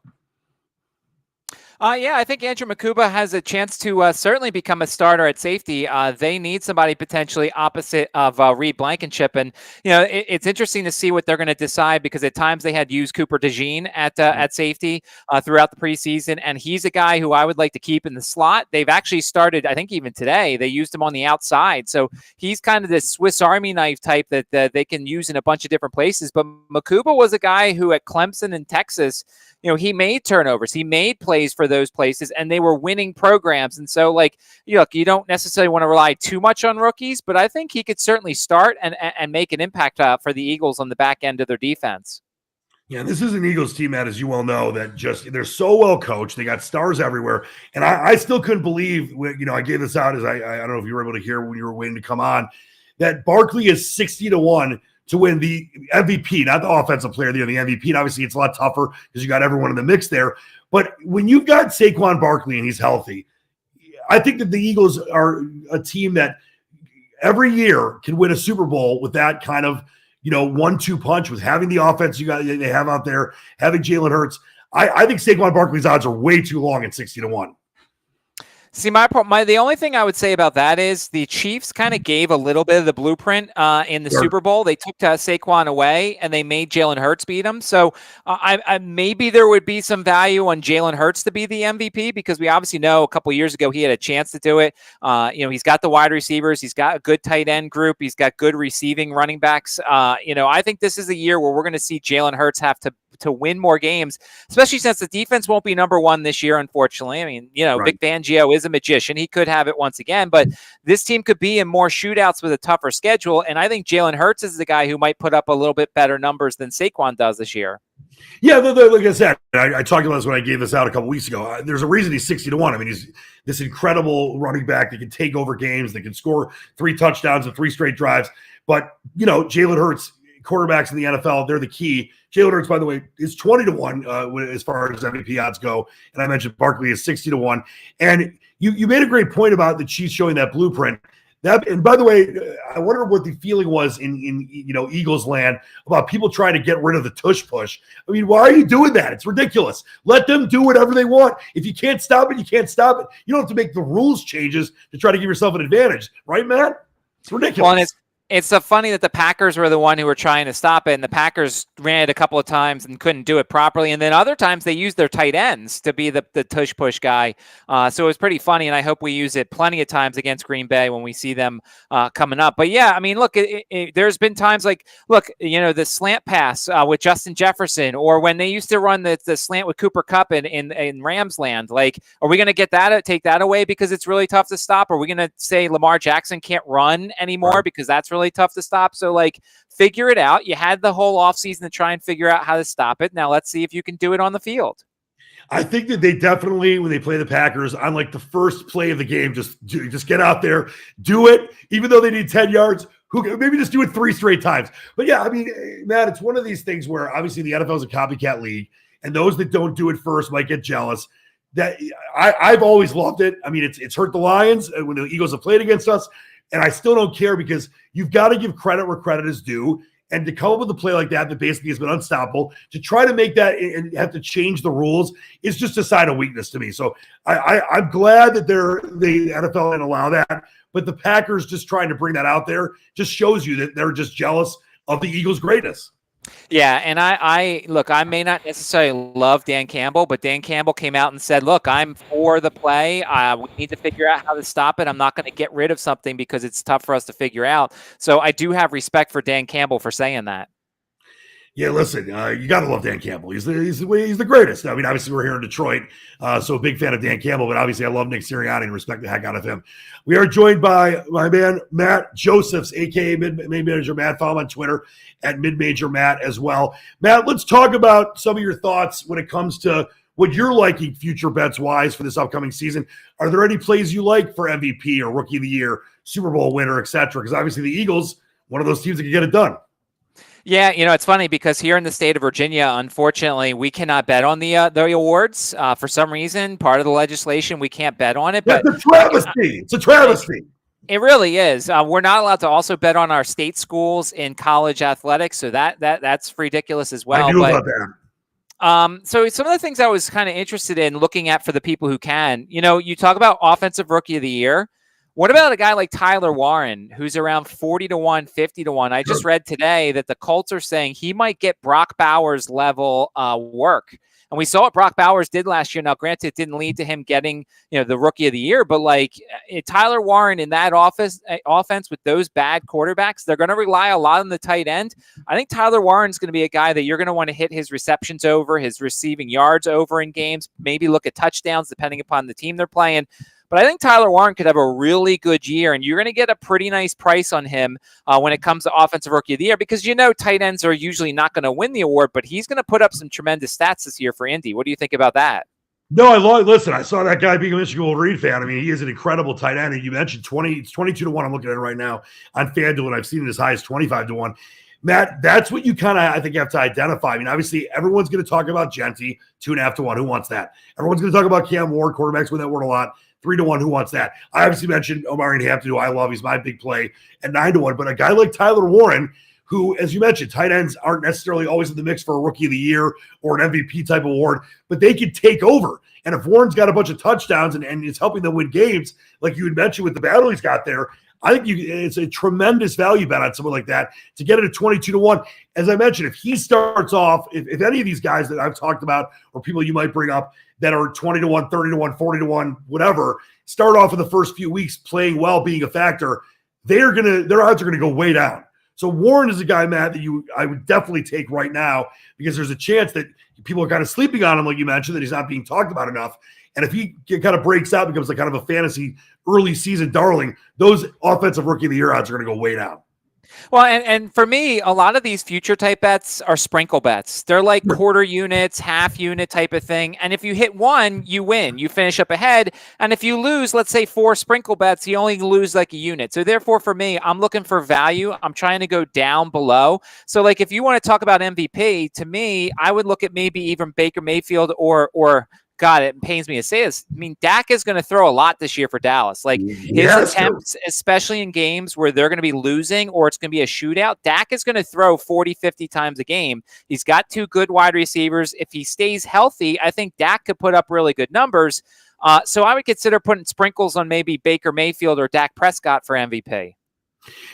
Yeah, I think Andrew Mikuba has a chance to certainly become a starter at safety. They need somebody potentially opposite of Reed Blankenship. And, it's interesting to see what they're going to decide, because at times they had used Cooper DeJean at safety throughout the preseason. And he's a guy who I would like to keep in the slot. They've actually started, I think even today, they used him on the outside. So he's kind of this Swiss Army knife type that they can use in a bunch of different places. But Mikuba was a guy who at Clemson and Texas, he made turnovers. He made plays for those places, and they were winning programs. And so, look, you don't necessarily want to rely too much on rookies, but I think he could certainly start and make an impact for the Eagles on the back end of their defense. Yeah, this is an Eagles team, Matt, as you well know, that they're so well coached. They got stars everywhere. And I still couldn't believe, I gave this out as I don't know if you were able to hear when you were waiting to come on, that Barkley is 60-1 to win the MVP, not the offensive player of the year, the MVP. And obviously, it's a lot tougher because you got everyone in the mix there. But when you've got Saquon Barkley and he's healthy, I think that the Eagles are a team that every year can win a Super Bowl with that kind of, 1-2 punch, with having the offense they have out there, having Jalen Hurts. I think Saquon Barkley's odds are way too long at 60-1. See, the only thing I would say about that is the Chiefs kind of gave a little bit of the blueprint in the Super Bowl. They took Saquon away, and they made Jalen Hurts beat him. So I maybe there would be some value on Jalen Hurts to be the MVP, because we obviously know a couple of years ago he had a chance to do it. He's got the wide receivers. He's got a good tight end group. He's got good receiving running backs. I think this is a year where we're going to see Jalen Hurts have to win more games, especially since the defense won't be number one this year, unfortunately. I mean, right. Vic Fangio is a magician. He could have it once again, but this team could be in more shootouts with a tougher schedule. And I think Jalen Hurts is the guy who might put up a little bit better numbers than Saquon does this year. Yeah, like I said, I talked about this when I gave this out a couple weeks ago. There's a reason he's 60-1. I mean, he's this incredible running back that can take over games, that can score 3 touchdowns and 3 straight drives. But, Jalen Hurts, quarterbacks in the NFL, they're the key. Jalen Hurts, by the way, is 20-1 as far as MVP odds go. And I mentioned Barkley is 60-1. And you made a great point about the Chiefs showing that blueprint. And by the way, I wonder what the feeling was in Eagles land about people trying to get rid of the tush push. I mean, why are you doing that? It's ridiculous. Let them do whatever they want. If you can't stop it, you can't stop it. You don't have to make the rules changes to try to give yourself an advantage, right, Matt? It's ridiculous. Well, it's so funny that the Packers were the one who were trying to stop it, and the Packers ran it a couple of times and couldn't do it properly. And then other times they used their tight ends to be the tush push guy. So it was pretty funny, and I hope we use it plenty of times against Green Bay when we see them coming up. But yeah, I mean, look, there's been times the slant pass with Justin Jefferson, or when they used to run the slant with Cooper Kupp in Rams land. Like, are we going to take that away because it's really tough to stop? Are we going to say Lamar Jackson can't run anymore because that's really tough to stop? So figure it out. You had the whole offseason to try and figure out how to stop it. Now let's see if you can do it on the field. I think that they definitely, when they play the Packers on the first play of the game, just get out there, do it, even though they need 10 yards. Maybe just do it 3 straight times. But yeah, I mean, Matt, it's one of these things where obviously the NFL is a copycat league, and those that don't do it first might get jealous. That I've always loved it. I mean, it's hurt the Lions when the Eagles have played against us. And I still don't care, because you've got to give credit where credit is due. And to come up with a play like that basically has been unstoppable, to try to make that and have to change the rules is just a sign of weakness to me. So I'm glad that the NFL didn't allow that. But the Packers just trying to bring that out there just shows you that they're just jealous of the Eagles' greatness. Yeah, and I may not necessarily love Dan Campbell, but Dan Campbell came out and said, look, I'm for the play. We need to figure out how to stop it. I'm not going to get rid of something because it's tough for us to figure out. So I do have respect for Dan Campbell for saying that. Yeah, listen, you got to love Dan Campbell. He's the greatest. I mean, obviously we're here in Detroit, so a big fan of Dan Campbell, but obviously I love Nick Sirianni and respect the heck out of him. We are joined by my man, Matt Josephs, a.k.a. Mid Manager Matt. Follow him on Twitter at Mid Major Matt as well. Matt, let's talk about some of your thoughts when it comes to what you're liking future bets-wise for this upcoming season. Are there any plays you like for MVP or Rookie of the Year, Super Bowl winner, et cetera? Because obviously the Eagles, one of those teams that can get it done. Yeah, it's funny because here in the state of Virginia, unfortunately, we cannot bet on the awards for some reason. Part of the legislation, we can't bet on it. But it's a travesty. It's a travesty. It really is. We're not allowed to also bet on our state schools in college athletics, so that's ridiculous as well. I knew about that. So some of the things I was kind of interested in looking at for the people who can, you talk about offensive rookie of the year. What about a guy like Tyler Warren, who's around 40-1, 50-1? I just read today that the Colts are saying he might get Brock Bowers level work. And we saw what Brock Bowers did last year. Now, granted, it didn't lead to him getting, the Rookie of the Year, but Tyler Warren in that offense with those bad quarterbacks, they're going to rely a lot on the tight end. I think Tyler Warren's going to be a guy that you're going to want to hit his receptions over, his receiving yards over in games, maybe look at touchdowns depending upon the team they're playing. But I think Tyler Warren could have a really good year, and you're going to get a pretty nice price on him when it comes to Offensive Rookie of the Year, because tight ends are usually not going to win the award, but he's going to put up some tremendous stats this year for Indy. What do you think about that? No, listen, I saw that guy being a Michigan Wolverine fan. I mean, he is an incredible tight end, and you mentioned 22-1. I'm looking at it right now on FanDuel, and I've seen it as high as 25-1. Matt, that's what you kind of, I think, have to identify. I mean, obviously, everyone's going to talk about Genty, 2.5-1. Who wants that? Everyone's going to talk about Cam Ward. Quarterbacks win that word a lot. 3-1. Who wants that? I obviously mentioned Omari Hampton, who I love. He's my big play at 9-1. But a guy like Tyler Warren, who, as you mentioned, tight ends aren't necessarily always in the mix for a Rookie of the Year or an MVP type award, but they could take over. And if Warren's got a bunch of touchdowns and it's helping them win games, like you had mentioned with the battle he's got there, I think it's a tremendous value bet on someone like that to get it at 22-1. As I mentioned, if he starts off, if any of these guys that I've talked about or people you might bring up that are 20-1, 30-1, 40-1, whatever, start off in the first few weeks playing well, being a factor, their odds are going to go way down. So Warren is a guy, Matt, that I would definitely take right now, because there's a chance that people are kind of sleeping on him, like you mentioned, that he's not being talked about enough. And if he kind of breaks out, becomes like kind of a fantasy early season darling, those offensive Rookie of the Year odds are going to go way down. Well, and for me, a lot of these future type bets are sprinkle bets. They're like quarter units, half unit type of thing. And if you hit one, you win. You finish up ahead. And if you lose, let's say 4 sprinkle bets, you only lose like a unit. So therefore, for me, I'm looking for value. I'm trying to go down below. So like if you want to talk about MVP, to me, I would look at maybe even Baker Mayfield or God, it pains me to say this. I mean, Dak is going to throw a lot this year for Dallas. Like his attempts, especially in games where they're going to be losing or it's going to be a shootout, Dak is going to throw 40, 50 times a game. He's got 2 good wide receivers. If he stays healthy, I think Dak could put up really good numbers. So I would consider putting sprinkles on maybe Baker Mayfield or Dak Prescott for MVP.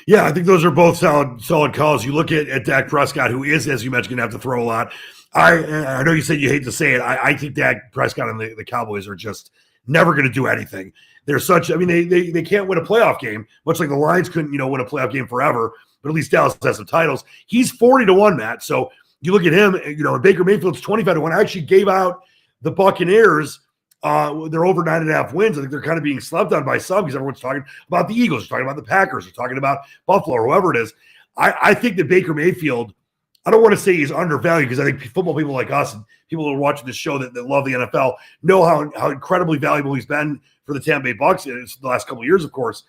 Yeah, I think those are both solid calls. You look at Dak Prescott, who is, as you mentioned, going to have to throw a lot. I know you said you hate to say it. I think Dak Prescott and the Cowboys are just never going to do anything. They're such – I mean, they can't win a playoff game, much like the Lions couldn't, win a playoff game forever, but at least Dallas has some titles. He's 40-1, Matt. So you look at him, and Baker Mayfield's 25-1. I actually gave out the Buccaneers they're over 9.5 wins. I think they're kind of being slept on by some because everyone's talking about the Eagles, they're talking about the Packers, they're talking about Buffalo or whoever it is. I think that Baker Mayfield – I don't want to say he's undervalued because I think football people like us and people who are watching this show that love the NFL know how incredibly valuable he's been for the Tampa Bay Bucs the last couple of years, of course.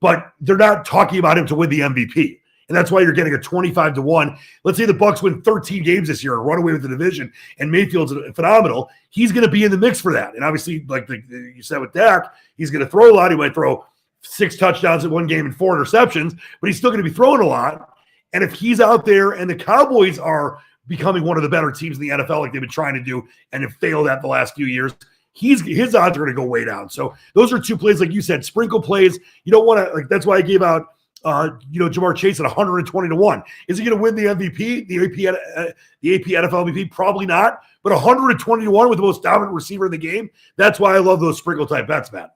But they're not talking about him to win the MVP. And that's why you're getting a 25-1. Let's say the Bucs win 13 games this year and run away with the division, and Mayfield's phenomenal. He's going to be in the mix for that. And obviously, like you said with Dak, he's going to throw a lot. He might throw 6 touchdowns in one game and 4 interceptions, but he's still going to be throwing a lot. And if he's out there and the Cowboys are becoming one of the better teams in the NFL like they've been trying to do and have failed at the last few years, his odds are going to go way down. So those are 2 plays, like you said, sprinkle plays. You don't want to, like, that's why I gave out, Jamar Chase at 120-1. Is he going to win the MVP, the AP NFL MVP? Probably not. But 120-1 with the most dominant receiver in the game, that's why I love those sprinkle type bets, Matt.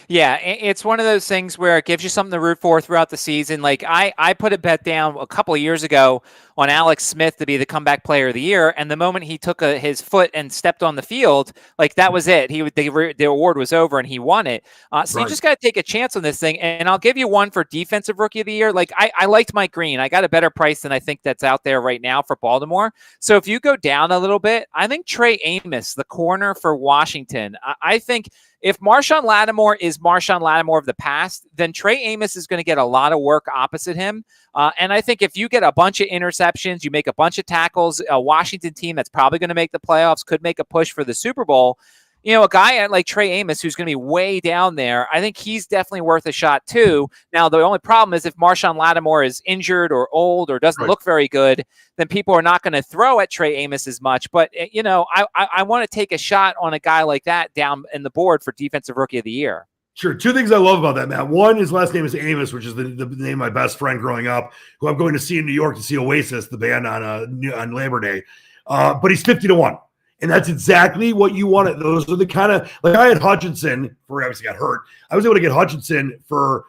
Yeah, it's one of those things where it gives you something to root for throughout the season. Like I put a bet down a couple of years ago on Alex Smith to be the comeback player of the year, and the moment he took his foot and stepped on the field, like that was it. The award was over, and he won it. So you just got to take a chance on this thing. And I'll give you one for defensive rookie of the year. Like I liked Mike Green. I got a better price than I think that's out there right now for Baltimore. So if you go down a little bit, I think Trey Amos, the corner for Washington, I think. If Marshawn Lattimore is Marshawn Lattimore of the past, then Trey Amos is going to get a lot of work opposite him. And I think if you get a bunch of interceptions, you make a bunch of tackles, a Washington team that's probably going to make the playoffs, could make a push for the Super Bowl. A guy like Trey Amos, who's going to be way down there, I think he's definitely worth a shot too. Now, the only problem is if Marshawn Lattimore is injured or old or doesn't look very good, then people are not going to throw at Trey Amos as much. But, I want to take a shot on a guy like that down in the board for Defensive Rookie of the Year. Sure. 2 things I love about that, Matt. One, his last name is Amos, which is the name of my best friend growing up, who I'm going to see in New York to see Oasis, the band on Labor Day. But he's 50-1. And that's exactly what you wanted. Those are the kind of, like I had Hutchinson for, obviously got hurt. I was able to get Hutchinson for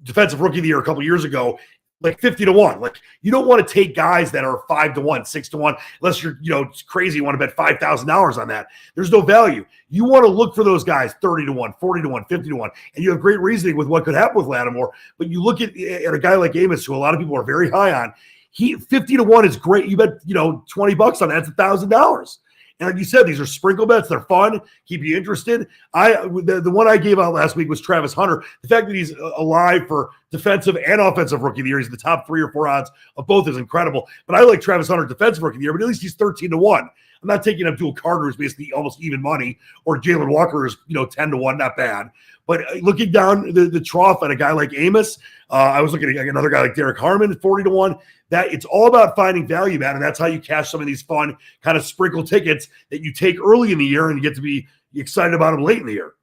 Defensive Rookie of the Year a couple years ago, like 50-1. Like you don't want to take guys that are 5-1, 6-1, unless you're, it's crazy. You want to bet $5,000 on that. There's no value. You want to look for those guys 30-1, 40-1, 50-1. And you have great reasoning with what could happen with Lattimore. But you look at a guy like Amos, who a lot of people are very high on. 50-1 is great. You bet, $20 on that. That's $1,000. And like you said, these are sprinkle bets. They're fun, keep you interested. The one I gave out last week was Travis Hunter. The fact that he's alive for defensive and offensive rookie of the year, he's the top 3 or 4 odds of both, is incredible. But I like Travis Hunter defensive rookie of the year, but at least he's 13-1. I'm not taking Abdul Carter, who's basically almost even money, or Jalen Walker is 10-1, not bad. But looking down the trough at a guy like Amos, I was looking at another guy like Derek Harmon at 40-1. That it's all about finding value, man, and that's how you cash some of these fun kind of sprinkle tickets that you take early in the year and you get to be excited about them late in the year.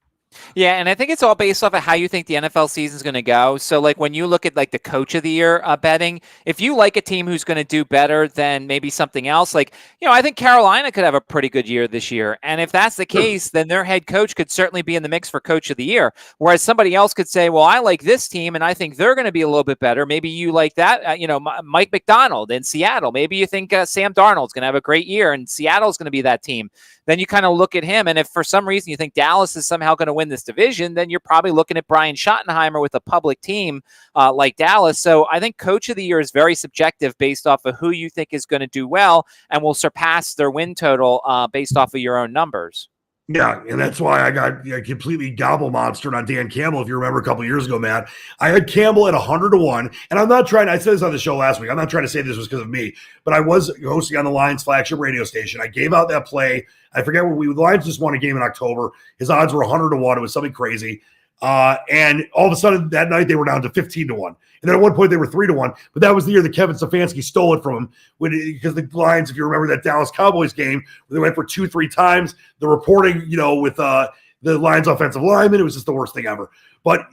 Yeah, and I think it's all based off of how you think the NFL season is going to go. So, like, when you look at, like, the coach of the year betting, if you like a team who's going to do better than maybe something else, like, I think Carolina could have a pretty good year this year. And if that's the case, then their head coach could certainly be in the mix for coach of the year. Whereas somebody else could say, well, I like this team, and I think they're going to be a little bit better. Maybe you like that, Mike McDonald in Seattle. Maybe you think Sam Darnold's going to have a great year, and Seattle's going to be that team. Then you kind of look at him, and if for some reason you think Dallas is somehow going to win win this division, then you're probably looking at Brian Schottenheimer with a public team like Dallas. So I think coach of the year is very subjective based off of who you think is going to do well and will surpass their win total based off of your own numbers. Yeah, and that's why I got completely gobble monstered on Dan Campbell. If you remember a couple of years ago, Matt, I had Campbell at 100-1, and I'm not trying. I said this on the show last week. I'm not trying to say this was because of me, but I was hosting on the Lions flagship radio station. I gave out that play. I forget what the Lions just won a game in October. His odds were 100-1. It was something crazy. And all of a sudden that night they were down to 15-1. And then at one point they were 3-1, but that was the year that Kevin Stefanski stole it from him because the Lions, if you remember that Dallas Cowboys game where they went for 2-3 times, the reporting, with the Lions offensive lineman, it was just the worst thing ever. But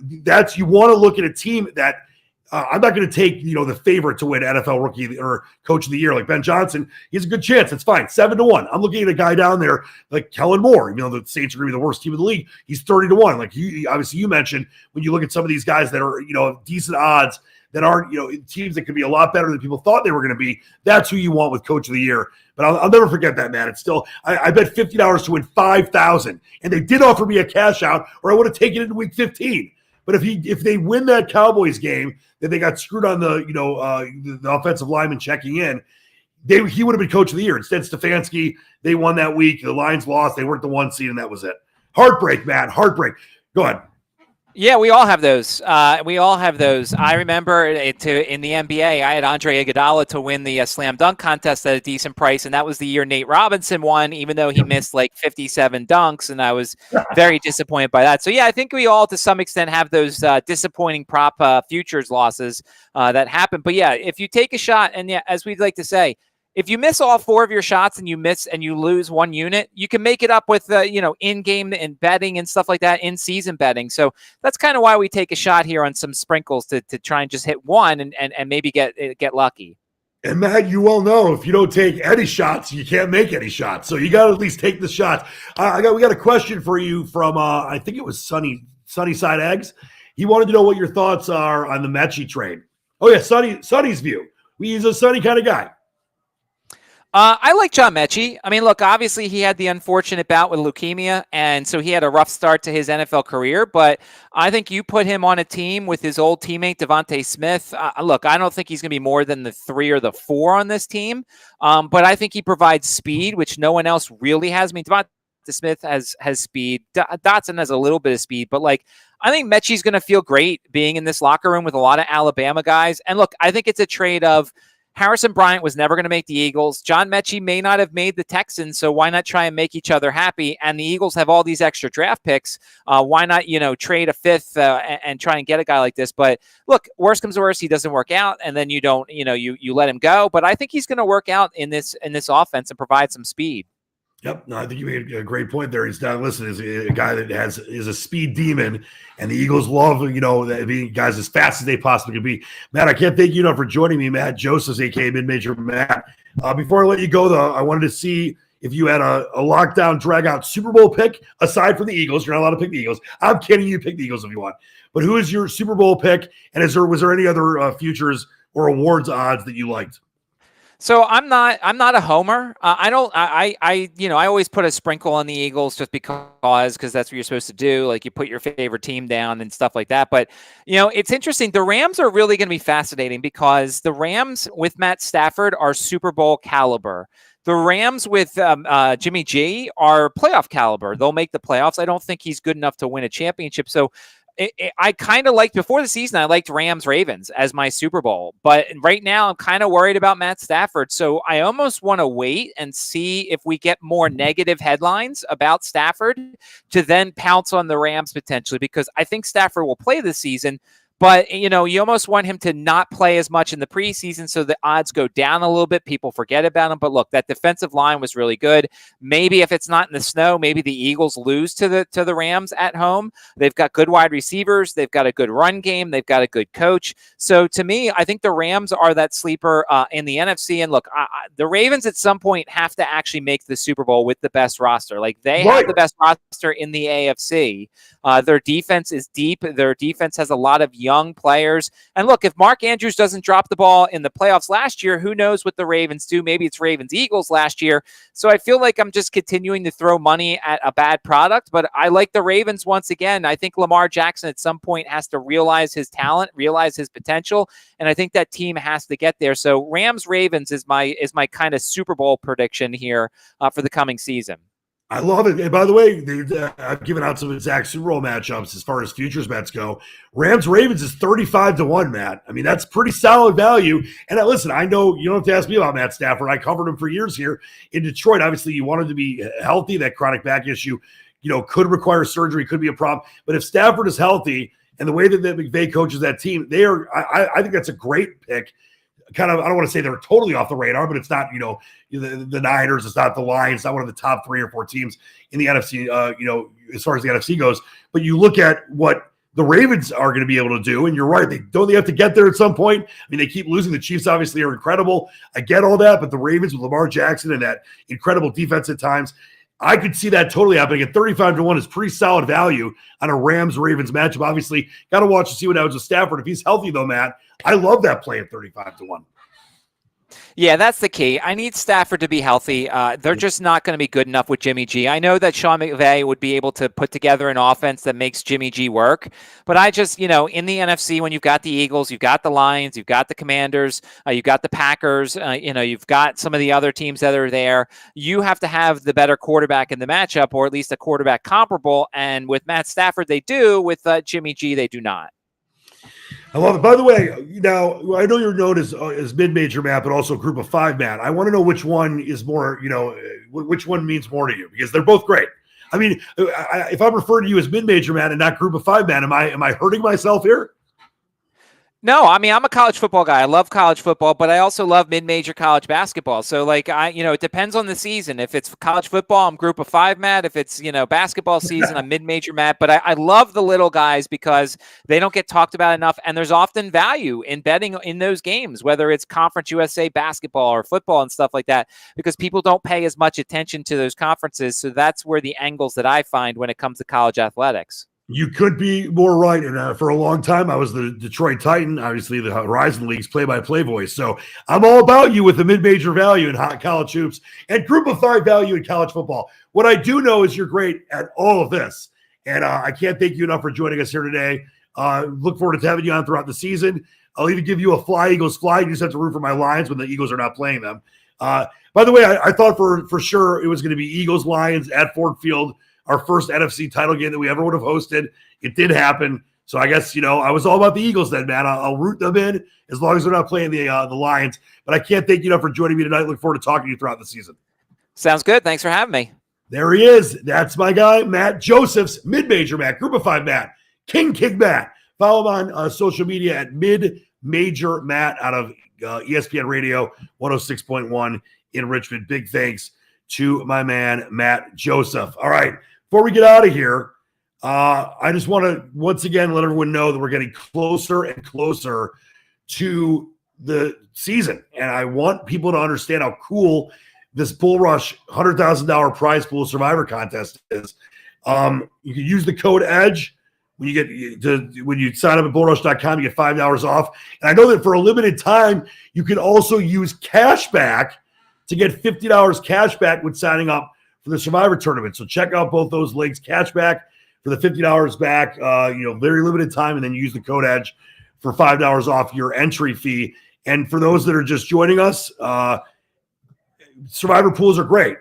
you want to look at a team that I'm not going to take, the favorite to win NFL rookie or coach of the year like Ben Johnson. He has a good chance. It's fine. 7-1. I'm looking at a guy down there like Kellen Moore. The Saints are going to be the worst team in the league. He's 30-1. Like obviously you mentioned when you look at some of these guys that are, decent odds that aren't, teams that could be a lot better than people thought they were going to be. That's who you want with coach of the year. But I'll never forget that, man. It's still, I bet $50 to win $5,000 and they did offer me a cash out or I would have taken it in week 15. But if they win that Cowboys game, that they got screwed on the offensive lineman checking in, he would have been coach of the year. Instead, Stefanski, they won that week. The Lions lost. They weren't the 1 seed, and that was it. Heartbreak, man. Heartbreak. Go ahead. Yeah, we all have those. I remember in the NBA, I had Andre Iguodala to win the slam dunk contest at a decent price, and that was the year Nate Robinson won, even though he missed like 57 dunks, and I was very disappointed by that. So, yeah, I think we all, to some extent, have those disappointing prop futures losses that happen. But, yeah, if you take a shot, and, yeah, as we'd like to say, if you miss all 4 of your shots and you lose 1 unit, you can make it up with in-game and betting and stuff like that, in-season betting. So that's kind of why we take a shot here on some sprinkles to try and just hit one and maybe get lucky. And Matt, you well know if you don't take any shots, you can't make any shots. So you got to at least take the shots. We got a question for you from I think it was Sunnyside Eggs. He wanted to know what your thoughts are on the Mechie trade. Oh yeah, Sonny's view. He's a Sonny kind of guy. I like John Mechie. I mean, look, obviously he had the unfortunate bout with leukemia, and so he had a rough start to his NFL career, but I think you put him on a team with his old teammate, Devontae Smith. Look, I don't think he's going to be more than the 3 or the 4 on this team, but I think he provides speed, which no one else really has. I mean, Devontae Smith has speed. Dotson has a little bit of speed, but I think Mechie's going to feel great being in this locker room with a lot of Alabama guys. And look, I think it's a trade of Harrison Bryant was never going to make the Eagles. John Mechie may not have made the Texans, so why not try and make each other happy? And the Eagles have all these extra draft picks. Why not, trade a 5th and try and get a guy like this? But look, worst comes to worst, he doesn't work out, and then you don't, you let him go. But I think he's going to work out in this offense and provide some speed. Yep, no, I think you made a great point there. He's down. Listen, is a guy that is a speed demon, and the Eagles love that being guys as fast as they possibly can be. Matt, I can't thank you enough for joining me, Matt Josephs, aka Mid-Major Matt. Before I let you go, though, I wanted to see if you had a lockdown, drag-out Super Bowl pick aside from the Eagles. You're not allowed to pick the Eagles. I'm kidding. You pick the Eagles if you want. But who is your Super Bowl pick? And was there any other futures or awards odds that you liked? So I'm not a homer. I always put a sprinkle on the Eagles just because that's what you're supposed to do. Like you put your favorite team down and stuff like that. But, it's interesting. The Rams are really going to be fascinating because the Rams with Matt Stafford are Super Bowl caliber. The Rams with Jimmy G are playoff caliber. They'll make the playoffs. I don't think he's good enough to win a championship. So I kind of liked before the season, I liked Rams-Ravens as my Super Bowl. But right now, I'm kind of worried about Matt Stafford. So I almost want to wait and see if we get more negative headlines about Stafford to then pounce on the Rams potentially, because I think Stafford will play this season. But, you almost want him to not play as much in the preseason so the odds go down a little bit. People forget about him. But look, that defensive line was really good. Maybe if it's not in the snow, maybe the Eagles lose to the Rams at home. They've got good wide receivers. They've got a good run game. They've got a good coach. So to me, I think the Rams are that sleeper in the NFC. And look, the Ravens at some point have to actually make the Super Bowl with the best roster. Like they have the best roster in the AFC. Their defense is deep. Their defense has a lot of young players. And look, if Mark Andrews doesn't drop the ball in the playoffs last year, who knows what the Ravens do? Maybe it's Ravens-Eagles last year. So I feel like I'm just continuing to throw money at a bad product, but I like the Ravens once again. I think Lamar Jackson at some point has to realize his talent, realize his potential, and I think that team has to get there. So Rams-Ravens is my kind of Super Bowl prediction here for the coming season. I love it. And by the way, I've given out some exact Super Bowl matchups as far as futures bets go. Rams-Ravens is 35-1, Matt. I mean, that's pretty solid value. And listen, I know you don't have to ask me about Matt Stafford. I covered him for years here in Detroit. Obviously, you want him to be healthy. That chronic back issue, could require surgery, could be a problem. But if Stafford is healthy and the way that McVay coaches that team, I think that's a great pick. Kind of, I don't want to say they're totally off the radar, but it's not, the Niners, it's not the Lions, not one of the top 3 or 4 teams in the NFC, as far as the NFC goes. But you look at what the Ravens are going to be able to do, and you're right, they have to get there at some point. I mean, they keep losing. The Chiefs obviously are incredible. I get all that, but the Ravens with Lamar Jackson and that incredible defense at times, I could see that totally happening. At 35-1 is pretty solid value on a Rams-Ravens matchup. Obviously, got to watch to see what happens with Stafford. If he's healthy, though, Matt, I love that play at 35-1. Yeah, that's the key. I need Stafford to be healthy. They're just not going to be good enough with Jimmy G. I know that Sean McVay would be able to put together an offense that makes Jimmy G work, but I just, in the NFC, when you've got the Eagles, you've got the Lions, you've got the Commanders, you've got the Packers, you've got some of the other teams that are there, you have to have the better quarterback in the matchup, or at least a quarterback comparable, and with Matt Stafford, they do. With Jimmy G, they do not. I love it. By the way, now I know you're known as mid-major Matt, but also Group of 5 Matt. I want to know which one is more, which one means more to you, because they're both great. I mean, if I'm referring to you as mid-major Matt and not Group of 5 Matt, am I hurting myself here? No, I mean, I'm a college football guy. I love college football, but I also love mid-major college basketball. So it depends on the season. If it's college football, I'm Group of 5 Matt. If it's, basketball season, I'm mid-major Matt. But I love the little guys because they don't get talked about enough. And there's often value in betting in those games, whether it's Conference USA basketball or football and stuff like that, because people don't pay as much attention to those conferences. So that's where the angles that I find when it comes to college athletics. You could be more right. And for a long time, I was the Detroit Titan, obviously the Horizon League's play-by-play voice. So I'm all about you with the mid-major value in college hoops and Group of 5 value in college football. What I do know is you're great at all of this. And I can't thank you enough for joining us here today. Look forward to having you on throughout the season. I'll even give you a fly, Eagles fly. You just have to root for my Lions when the Eagles are not playing them. By the way, I thought for sure it was going to be Eagles-Lions at Ford Field, our first NFC title game that we ever would have hosted. It did happen. So I guess, I was all about the Eagles then, man. I'll root them in as long as they're not playing the Lions. But I can't thank you enough for joining me tonight. Look forward to talking to you throughout the season. Sounds good. Thanks for having me. There he is. That's my guy, Matt Josephs, mid-major Matt, Group of 5 Matt, King Matt. Follow him on social media at mid-major Matt out of ESPN Radio 106.1 in Richmond. Big thanks to my man, Matt Joseph. All right. Before we get out of here, I just want to once again let everyone know that we're getting closer and closer to the season. And I want people to understand how cool this BullRush $100,000 prize pool survivor contest is. You can use the code EDGE when you sign up at bullrush.com. You get $5 off. And I know that for a limited time, you can also use cashback to get $50 cash back when signing up for the Survivor Tournament. So check out both those links. Cashback for the $50 back, very limited time, and then use the code EDGE for $5 off your entry fee. And for those that are just joining us, Survivor pools are great.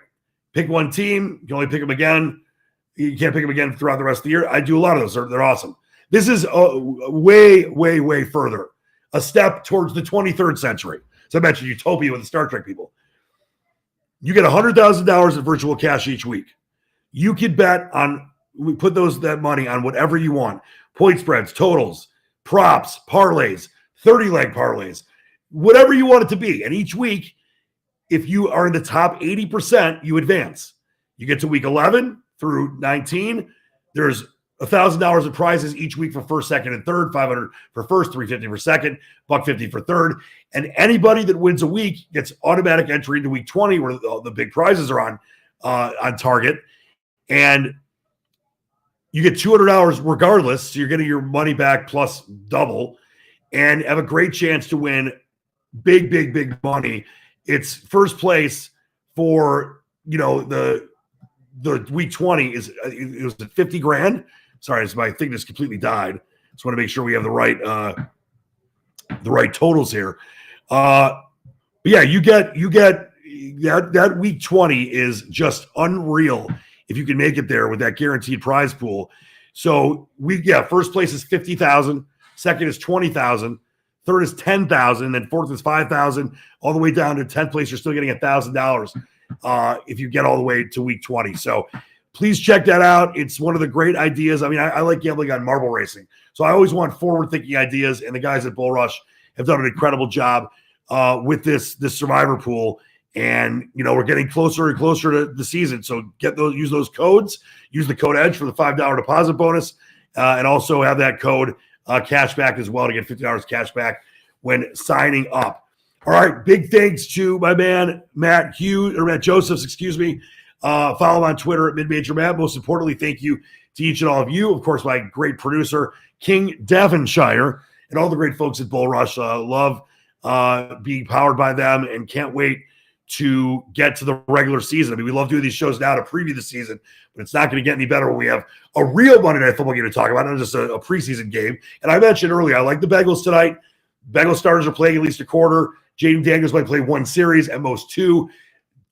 Pick one team. You can only pick them again. You can't pick them again throughout the rest of the year. I do a lot of those. They're awesome. This is way, way, way further. A step towards the 23rd century. So I mentioned Utopia with the Star Trek people. You get $100,000 in virtual cash each week. You could bet on, we put that money on whatever you want. Point spreads, totals, props, parlays, 30-leg parlays, whatever you want it to be. And each week, if you are in the top 80%, you advance. You get to week 11 through 19. There's $1,000 in prizes each week for first, second, and third, $500 for first, $350 for second, $150 for third. And anybody that wins a week gets automatic entry into week 20 where the big prizes are on target. And you get $200 regardless. So you're getting your money back plus double and have a great chance to win big money. It's first place for, the week 20 it was 50 grand. Sorry, my thing just completely died. Just want to make sure we have the right totals here. But yeah, you get that week 20 is just unreal if you can make it there with that guaranteed prize pool. So first place is 50,000, second is 20,000, third is 10,000, then fourth is 5,000, all the way down to 10th place. You're still getting $1,000 if you get all the way to week 20. So please check that out. It's one of the great ideas. I mean, I like gambling on marble racing. So I always want forward-thinking ideas, and the guys at BullRush have done an incredible job with this survivor pool. And, we're getting closer and closer to the season. So use those codes, use the code EDGE for the $5 deposit bonus, and also have that code cash back as well to get $50 cash back when signing up. All right. Big thanks to my man, Matt Josephs, follow him on Twitter at MidMajorMatt. Most importantly, thank you to each and all of you. Of course, my great producer, King Devonshire, and all the great folks at BullRush. Love being powered by them and can't wait to get to the regular season. I mean, we love doing these shows now to preview the season, but it's not going to get any better when we have a real Monday Night Football game to talk about, not just a preseason game. And I mentioned earlier, I like the Bengals tonight. Bengals starters are playing at least a quarter. Jaden Daniels might play one series, at most two.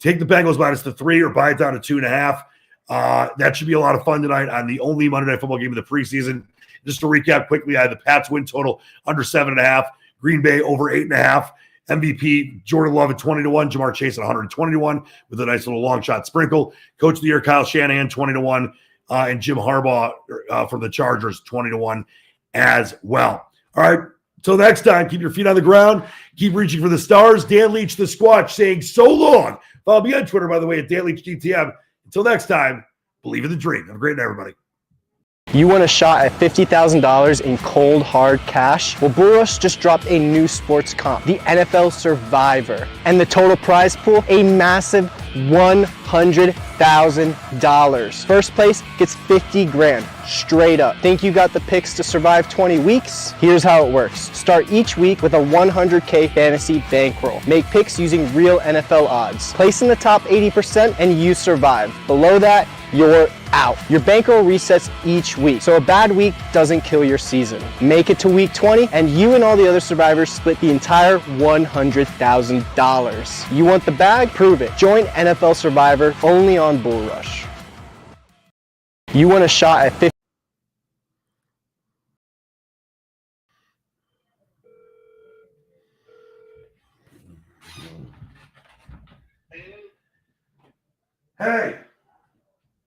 Take the Bengals minus the 3 or buy it down to 2.5. That should be a lot of fun tonight on the only Monday Night Football game of the preseason. Just to recap quickly, I had the Pats win total under 7.5, Green Bay over 8.5. MVP Jordan Love at 20-1, Jamar Chase at 120-1 with a nice little long shot sprinkle. Coach of the year Kyle Shanahan 20-1, and Jim Harbaugh from the Chargers 20-1 as well. All right, till next time, keep your feet on the ground, keep reaching for the stars. Dan Leach the Squatch saying so long. Follow me on Twitter, by the way, at Dan Leach GTM. Until next time, believe in the dream. Have a great night, everybody. You want a shot at $50,000 in cold, hard cash? Well, BullRush just dropped a new sports comp, the NFL Survivor. And the total prize pool, a massive $100,000. First place gets 50 grand, straight up. Think you got the picks to survive 20 weeks? Here's how it works. Start each week with a 100K fantasy bankroll. Make picks using real NFL odds. Place in the top 80% and you survive. Below that, you're out. Your bankroll resets each week, so a bad week doesn't kill your season. Make it to week 20, and you and all the other survivors split the entire $100,000. You want the bag? Prove it. Join NFL Survivor only on BullRush. You want a shot at 50. Hey.